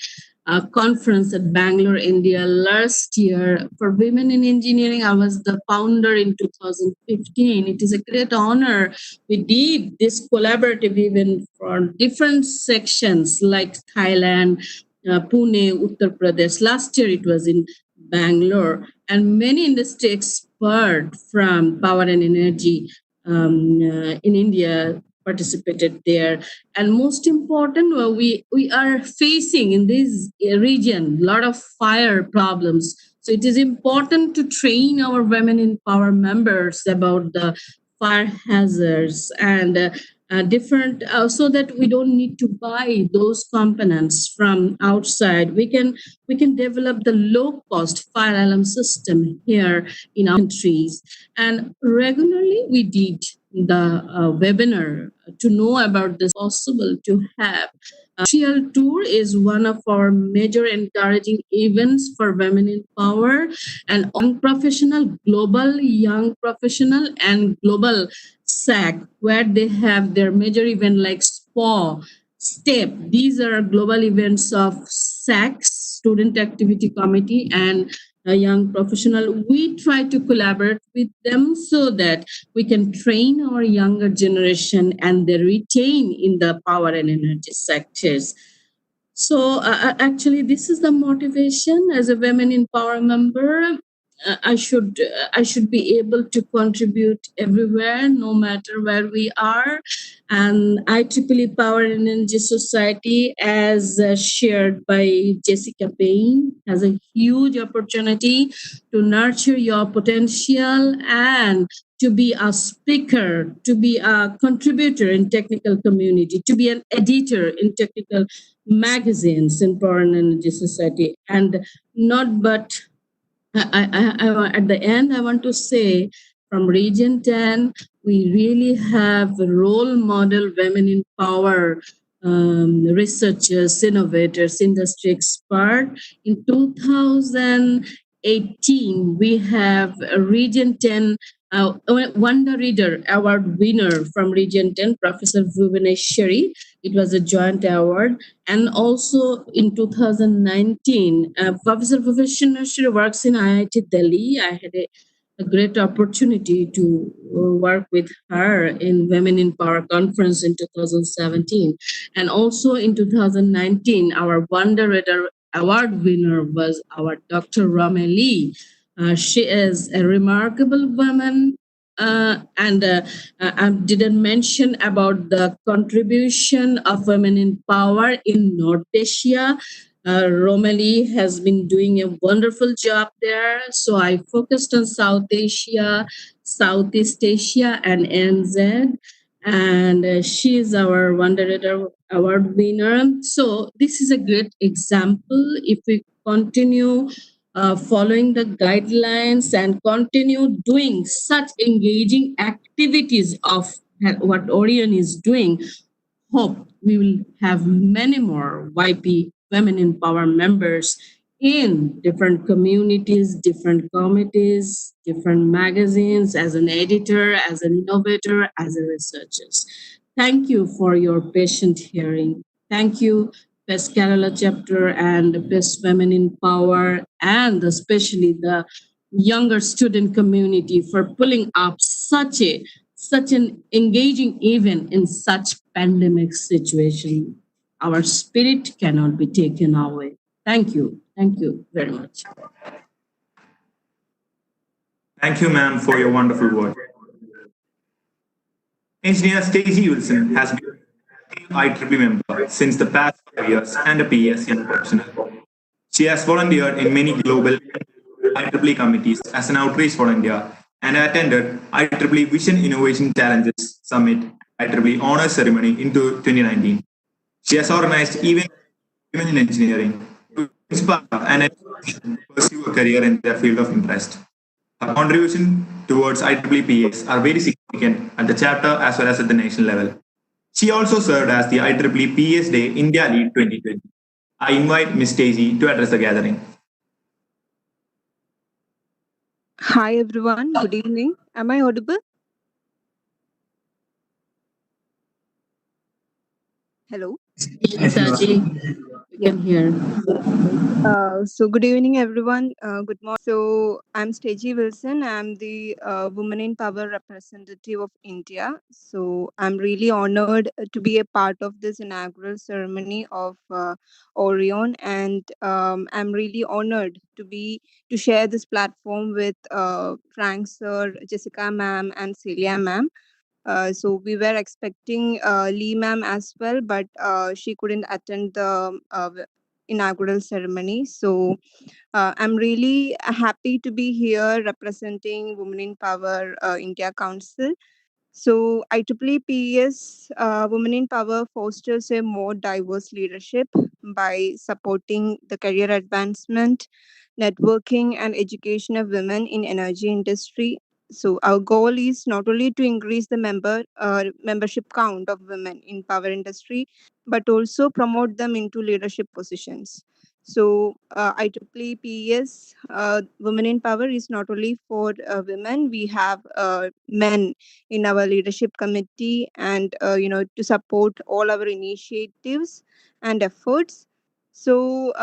conference at Bangalore, India last year. For Women in Engineering, I was the founder in 2015. It is a great honor. We did this collaborative event for different sections like Thailand, Pune, Uttar Pradesh. Last year it was in Bangalore, and many industry experts from power and energy in India participated there. And most important, we are facing in this region a lot of fire problems. So it is important to train our women in power members about the fire hazards and different so that we don't need to buy those components from outside. We can develop the low cost fire alarm system here in our countries. And regularly we did the webinar to know about this possible to have. Industrial Tour is one of our major encouraging events for women in power and young professional, global young professional, and global SAC, where they have their major event like SPA, STEP. These are global events of SACs, Student Activity Committee, and a young professional. We try to collaborate with them so that we can train our younger generation and they retain in the power and energy sectors. So actually, this is the motivation as a Women in Power member. I should be able to contribute everywhere, no matter where we are. And IEEE Power and Energy Society, as shared by Jessica Bayan, has a huge opportunity to nurture your potential and to be a speaker, to be a contributor in technical community, to be an editor in technical magazines in Power and Energy Society, and not but. At the end, I want to say from Region 10, we really have role model women in power, researchers, innovators, industry expert. In 2018, we have Region 10 Wonder Reader Award winner from Region 10, Professor Bhuvaneshwari. It was a joint award. And also in 2019, Professor Bhuvaneshwari works in IIT Delhi. I had a great opportunity to work with her in Women in Power conference in 2017. And also in 2019, our Wonder Reader Award winner was our Dr. Rameli. She is a remarkable woman, and I didn't mention about the contribution of women in power in North Asia. Romali has been doing a wonderful job there. So I focused on South Asia, Southeast Asia, and NZ. And she is our Wonder Reader Award winner. So this is a great example. If we continue following the guidelines and continue doing such engaging activities of what Orion is doing, hope we will have many more YP Women in Power members in different communities, different committees, different magazines, as an editor, as an innovator, as a researcher. Thank you for your patient hearing. Thank you, Best Kerala chapter and Best Women in Power, and especially the younger student community for pulling up such an engaging event in such pandemic situation. Our spirit cannot be taken away. Thank you. Thank you very much. Thank you, ma'am, for your wonderful work. Engineer Stacy Wilson has been an IEEE member since the past 5 years and a PS young professional. She has volunteered in many global IEEE committees as an outreach volunteer and attended IEEE Vision Innovation Challenges Summit IEEE Honors Ceremony in 2019. She has organized events for women in engineering to inspire and pursue a career in their field of interest. Her contribution towards IEEE are very significant at the chapter as well as at the national level. She also served as the IEEE PS Day India Lead 2020. I invite Ms. Stacy to address the gathering. Hi everyone, good evening. Am I audible? Hello? Yes, Saji, we can hear. So good evening everyone. Good morning. So I'm Stacy Wilson. I'm the Women in Power representative of India. So I'm really honored to be a part of this inaugural ceremony of Orion, and I'm really honored to share this platform with Frank sir, Jessica ma'am, and Celia ma'am. So we were expecting Lee ma'am as well, but she couldn't attend the inaugural ceremony. So I'm really happy to be here representing Women in Power India Council. So IEEE Women in Power fosters a more diverse leadership by supporting the career advancement, networking, and education of women in energy industry. So our goal is not only to increase the membership count of women in power industry, but also promote them into leadership positions. So IEEE Women in Power is not only for women. We have men in our leadership committee, and to support all our initiatives and efforts. So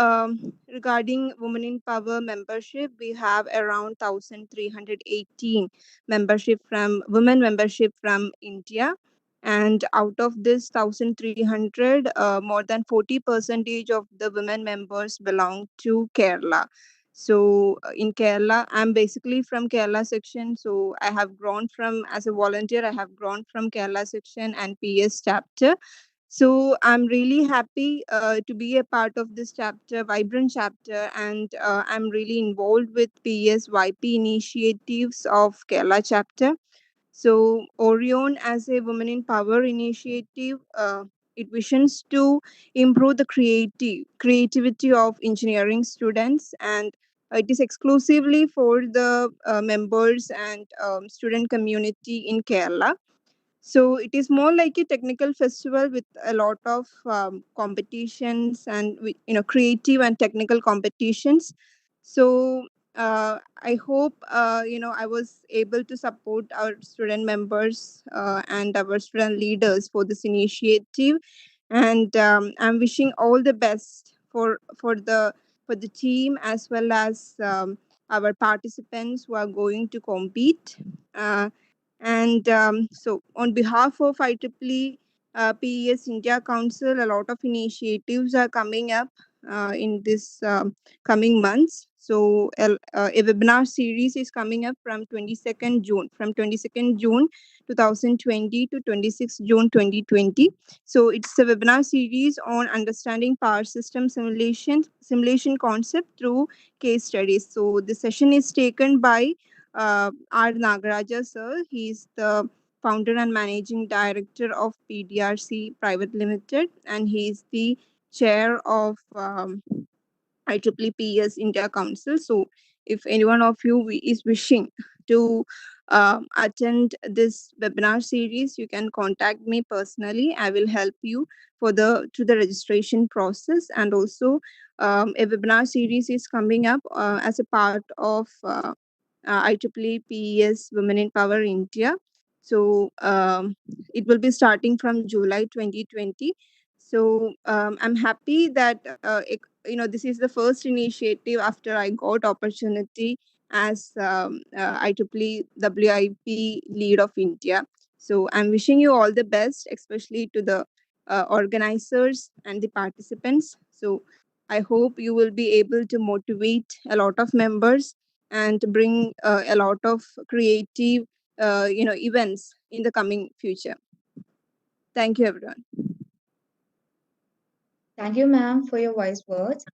regarding Women in Power membership, we have around 1,318 women membership from India, and out of this 1,300, more than 40% of the women members belong to Kerala. So in Kerala, I'm basically from Kerala section. So I have grown as a volunteer, I have grown from Kerala section and PS chapter. So I'm really happy to be a part of this chapter, vibrant chapter, and I'm really involved with PSYP initiatives of Kerala chapter. So Orion, as a Women in Power initiative, it visions to improve the creativity of engineering students, and it is exclusively for the members and student community in Kerala. So it is more like a technical festival with a lot of competitions and creative and technical competitions. So I hope I was able to support our student members and our student leaders for this initiative, and I'm wishing all the best for the team as well as our participants who are going to compete. And so, on behalf of IEEE PES India Council, a lot of initiatives are coming up in this coming months. So, a webinar series is coming up from 22nd June 2020 to 26th June 2020. So, it's a webinar series on understanding power system simulation concept through case studies. So, the session is taken by R. Nagaraja sir. He's the founder and managing director of PDRC Private Limited, and he's the chair of IEEE India Council. So, if any one of you is wishing to attend this webinar series, you can contact me personally. I will help you to the registration process, and also a webinar series is coming up as a part of IEEE PES Women in Power India. So it will be starting from July 2020. So I'm happy that this is the first initiative after I got opportunity as IEEE WIP lead of India. So I'm wishing you all the best, especially to the organizers and the participants. So I hope you will be able to motivate a lot of members and to bring a lot of creative events in the coming future. Thank you, everyone. Thank you, ma'am, for your wise words.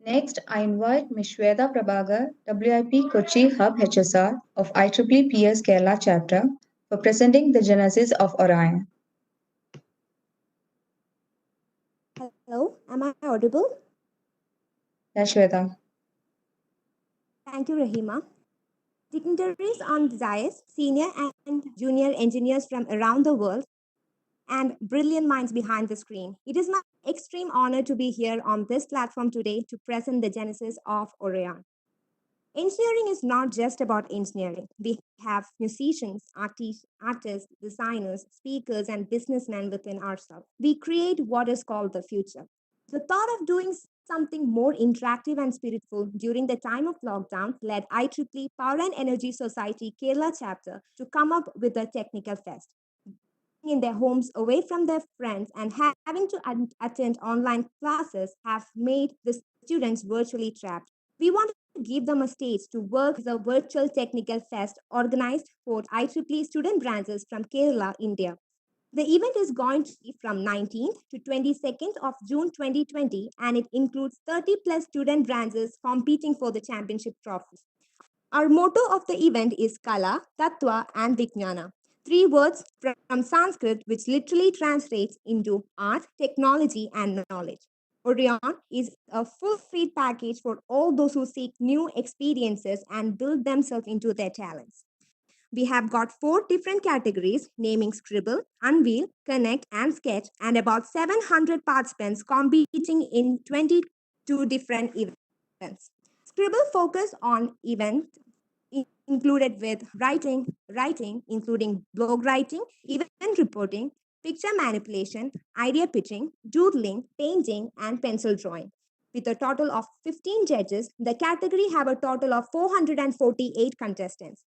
Next, I invite Ms. Shweta Prabhagar, WIP Kochi Hub HSR of IEEE PS Kerala chapter, for presenting the genesis of Orion. Hello, am I audible? Yes, Shweta. Thank you, Rahima. Dignitaries on the dais, senior and junior engineers from around the world, and brilliant minds behind the screen. It is my extreme honor to be here on this platform today to present the genesis of Orion. Engineering is not just about engineering. We have musicians, artists, designers, speakers, and businessmen within ourselves. We create what is called the future. The thought of doing something more interactive and spiritual during the time of lockdown led IEEE Power and Energy Society Kerala chapter to come up with a technical fest. In their homes away from their friends and having to attend online classes have made the students virtually trapped. We wanted to give them a stage to work as a virtual technical fest organized for IEEE student branches from Kerala, India. The event is going to be from 19th to 22nd of June 2020, and it includes 30 plus student branches competing for the championship trophies. Our motto of the event is Kala, Tattva, and Vijnana. Three words from Sanskrit which literally translates into art, technology, and knowledge. Orion is a full free package for all those who seek new experiences and build themselves into their talents. We have got 4 different categories naming Scribble, Unveil, Connect, and Sketch, and about 700 participants competing in 22 different events. Scribble focus on event included with writing, including blog writing, event reporting, picture manipulation, idea pitching, doodling, painting, and pencil drawing. With a total of 15 judges, the category have a total of 448 contestants.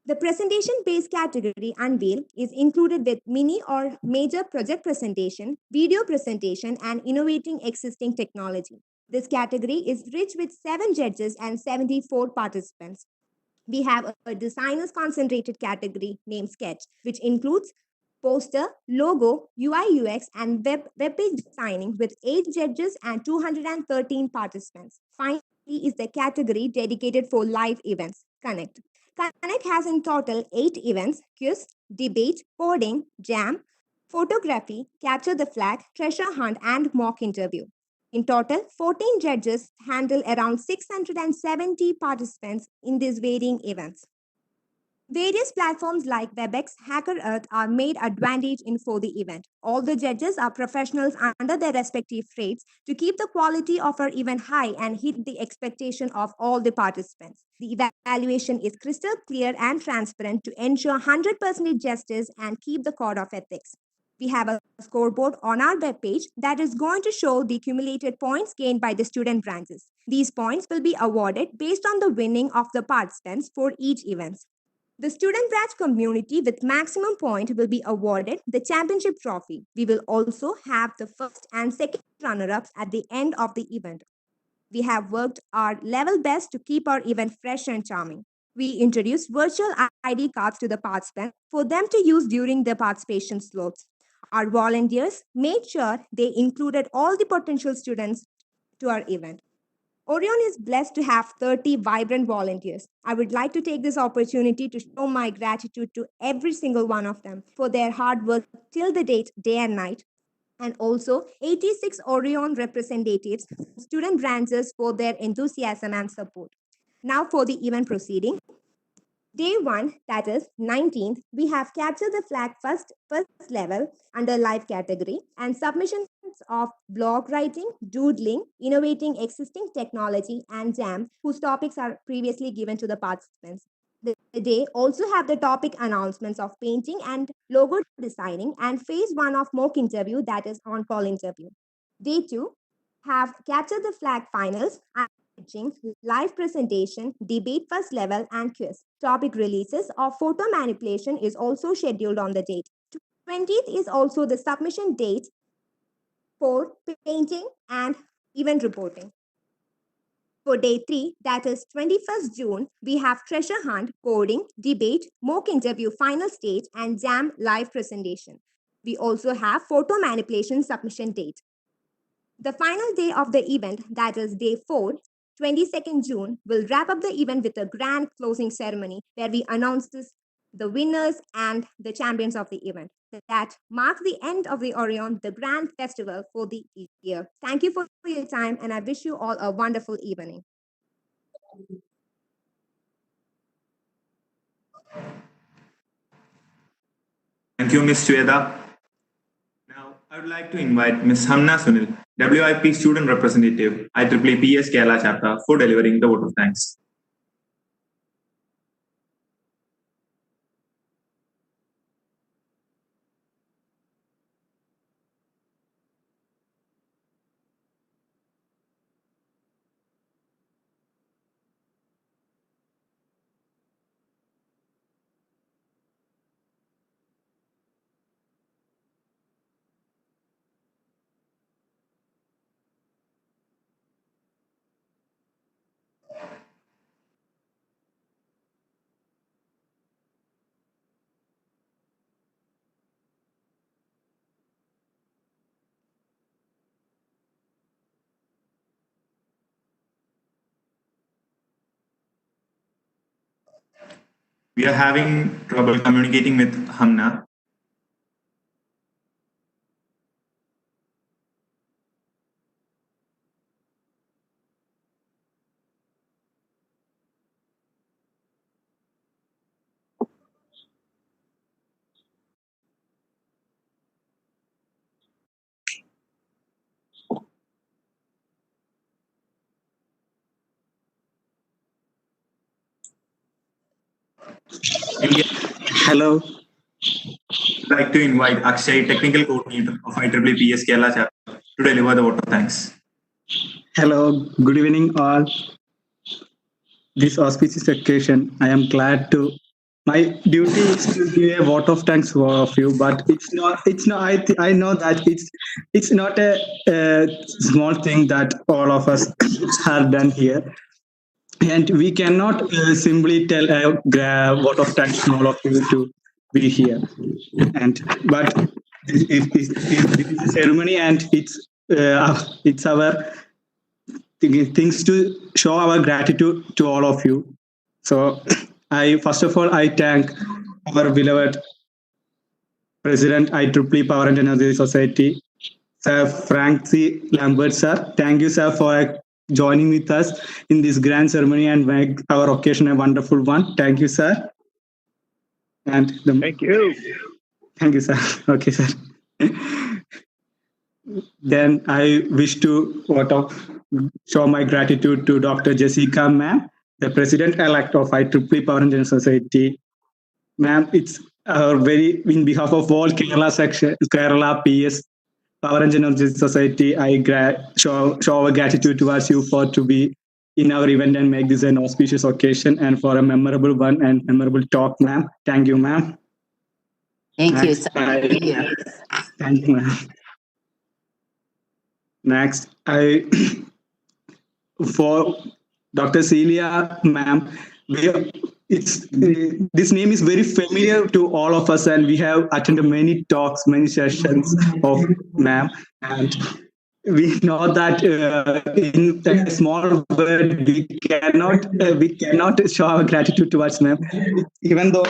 The presentation-based category Unveil is included with mini or major project presentation, video presentation, and innovating existing technology. This category is rich with 7 judges and 74 participants. We have a designers concentrated category named Sketch, which includes poster, logo, UI UX, and web page designing with 8 judges and 213 participants. Finally, is the category dedicated for live events, Connect. Connect has in total 8 events: quiz, debate, coding, jam, photography, capture the flag, treasure hunt, and mock interview. In total, 14 judges handle around 670 participants in these varying events. Various platforms like WebEx, HackerEarth are made advantage in for the event. All the judges are professionals under their respective trades to keep the quality of our event high and hit the expectation of all the participants. The evaluation is crystal clear and transparent to ensure 100% justice and keep the code of ethics. We have a scoreboard on our webpage that is going to show the cumulated points gained by the student branches. These points will be awarded based on the winning of the participants for each event. The student branch community with maximum point will be awarded the championship trophy. We will also have the first and second runner-ups at the end of the event. We have worked our level best to keep our event fresh and charming. We introduced virtual ID cards to the participants for them to use during their participation slots. Our volunteers made sure they included all the potential students to our event. Orion is blessed to have 30 vibrant volunteers. I would like to take this opportunity to show my gratitude to every single one of them for their hard work till the date, day and night. And also 86 Orion representatives, student branches for their enthusiasm and support. Now for the event proceeding. Day 1, that is 19th, we have captured the flag first level under live category and submissions of blog writing, doodling, innovating existing technology, and jam, whose topics are previously given to the participants. The day also have the topic announcements of painting and logo designing and phase 1 of mock interview, that is on-call interview. Day 2 have captured the flag finals, live presentation, debate first level, and quiz. Topic releases of photo manipulation is also scheduled on the date. 20th is also the submission date for painting and event reporting. For day 3, that is 21st June, we have treasure hunt, coding, debate, mock interview final stage, and jam live presentation. We also have photo manipulation submission date. The final day of the event, that is day 4, 22nd June, will wrap up the event with a grand closing ceremony where we announce the winners and the champions of the event. That marks the end of the Orion, the grand festival for the year. Thank you for your time, and I wish you all a wonderful evening. Thank you, Ms. Shweta. Now, I would like to invite Ms. Hamna Sunil, WIP Student Representative, IEEE PS Kerala Chapter, for delivering the vote of thanks. We are having trouble communicating with Hamna. Hello. I'd like to invite Akshay, Technical Coordinator of IEEE PS Kerala Chapter, to deliver the vote of thanks. Hello. Good evening, all. This auspicious occasion, I am glad to. My duty is to give a vote of thanks for all of you, but it's not. It's not. I know that it's not a small thing that all of us have done here. And we cannot simply tell a vote of thanks to all of you to be here. But if this is a ceremony and it's our things to show our gratitude to all of you. So first of all I thank our beloved President IEEE Power and Energy Society, Sir Frank C. Lambert, sir. Thank you, sir, for joining with us in this grand ceremony and make our occasion a wonderful one. Thank you, sir. And Thank you. Thank you, sir. Okay, sir. Then I wish to show my gratitude to Dr. Jessica, ma'am, the president-elect of IEEE Power Engineering Society. Ma'am, it's very in behalf of all Kerala section, Kerala PS Power Engineering Society. I show our gratitude towards you for to be in our event and make this an auspicious occasion and for a memorable one and memorable talk, ma'am. Thank you, ma'am. Thank you. Next, thank you, ma'am. Next, for Dr. Celia, ma'am, this name is very familiar to all of us, and we have attended many talks, many sessions of ma'am, and we know that in a small word we cannot show our gratitude towards ma'am, even though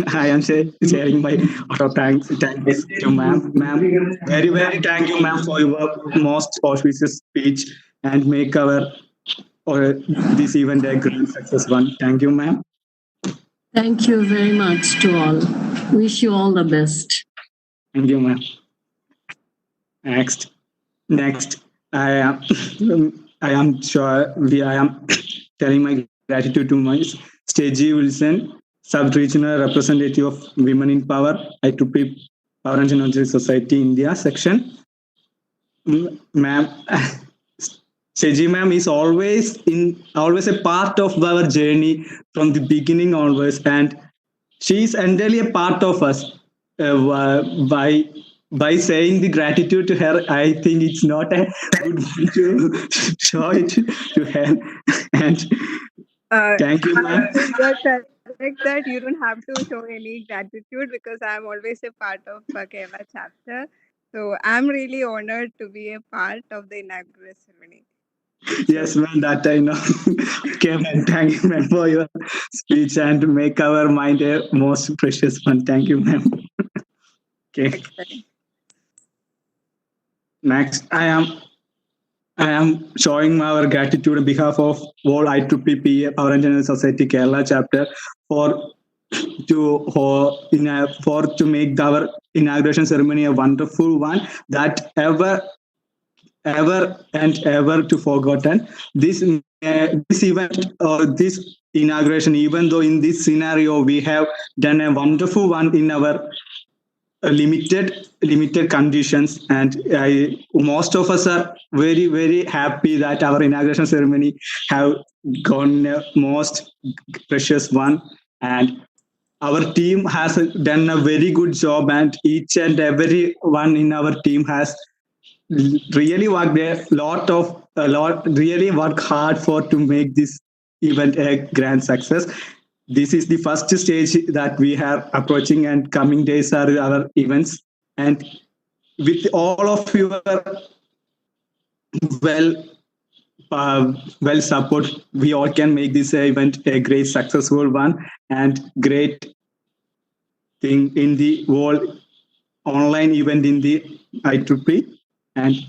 I am sharing my out of thanks to ma'am. Ma'am, very, very thank you, ma'am, for your most auspicious speech and make our this event a great success one. Thank you, ma'am. Thank you very much to all. Wish you all the best. Thank you, ma'am. Next, I am I am telling my gratitude to my Stacy Wilson, Sub-Regional Representative of Women in Power, IEEE Power and Energy Society India section. Ma'am, Stacy ma'am is always a part of our journey from the beginning onwards, and she is entirely a part of us. By saying the gratitude to her, I think it's not a good one to show it to her. And thank you, ma'am. You're correct that you don't have to show any gratitude because I'm always a part of Kerala chapter. So I'm really honored to be a part of the inaugural ceremony. Yes, ma'am, that I know. Okay, ma'am, thank you, ma'am, for your speech and make our mind a most precious one. Thank you, ma'am. Okay. Next, I am showing our gratitude on behalf of all IEEE Power Engineering Society Kerala chapter for to make our inauguration ceremony a wonderful one that ever and ever to forgotten. This event or this inauguration, even though in this scenario we have done a wonderful one in our limited conditions, and most of us are very, very happy that our inauguration ceremony have gone a most precious one, and our team has done a very good job, and each and every one in our team has really worked really work hard for to make this event a grand success. This is the first stage that we are approaching, and coming days are our events. And with all of your well well support, we all can make this event a great successful one and great thing in the world online event in the IEEE. And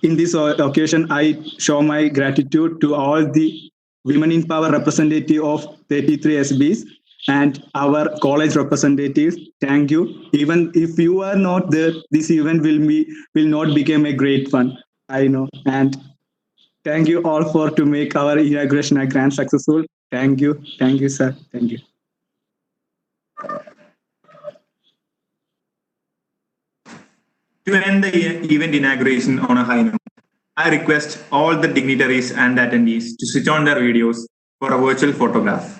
in this occasion, I show my gratitude to all the Women in Power representative of 33 SBs and our college representatives. Thank you. Even if you are not there, this event will not become a great one. I know. And thank you all for to make our inauguration a grand successful. Thank you, sir. Thank you. To end the event inauguration on a high note, I request all the dignitaries and attendees to switch on their videos for a virtual photograph.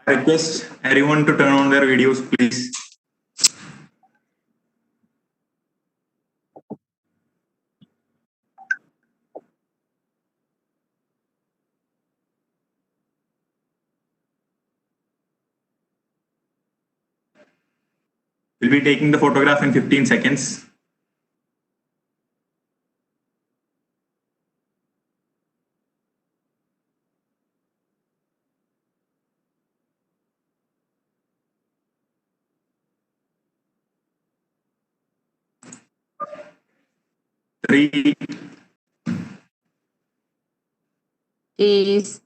I request everyone to turn on their videos, please. We'll be taking the photograph in 15 seconds. Three. Cheese.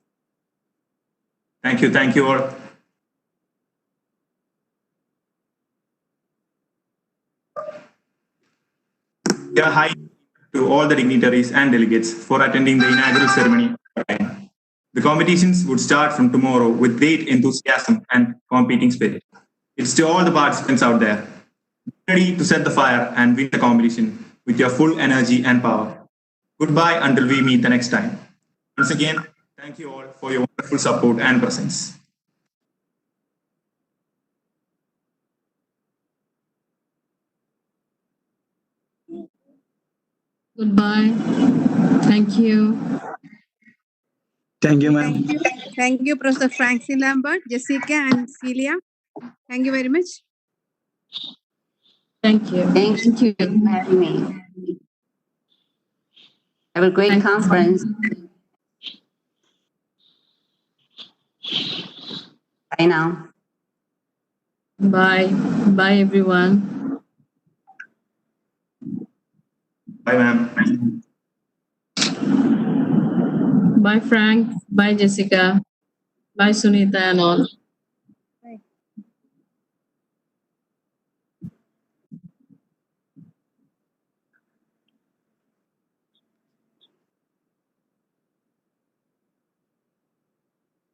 Thank you all. We are high to all the dignitaries and delegates for attending the inaugural ceremony. The competitions would start from tomorrow with great enthusiasm and competing spirit. It's to all the participants out there. Be ready to set the fire and win the competition with your full energy and power. Goodbye until we meet the next time. Once again, thank you all for your wonderful support and presence. Goodbye. Thank you. Thank you, ma'am. Thank you. Thank you, Professor Francine Lambert, Jessica, and Celia. Thank you very much. Thank you. Thank you for having me. Have a great conference. Bye now. Bye. Bye, everyone. Bye, ma'am. Bye, Frank. Bye, Jessica. Bye, Sunita and all.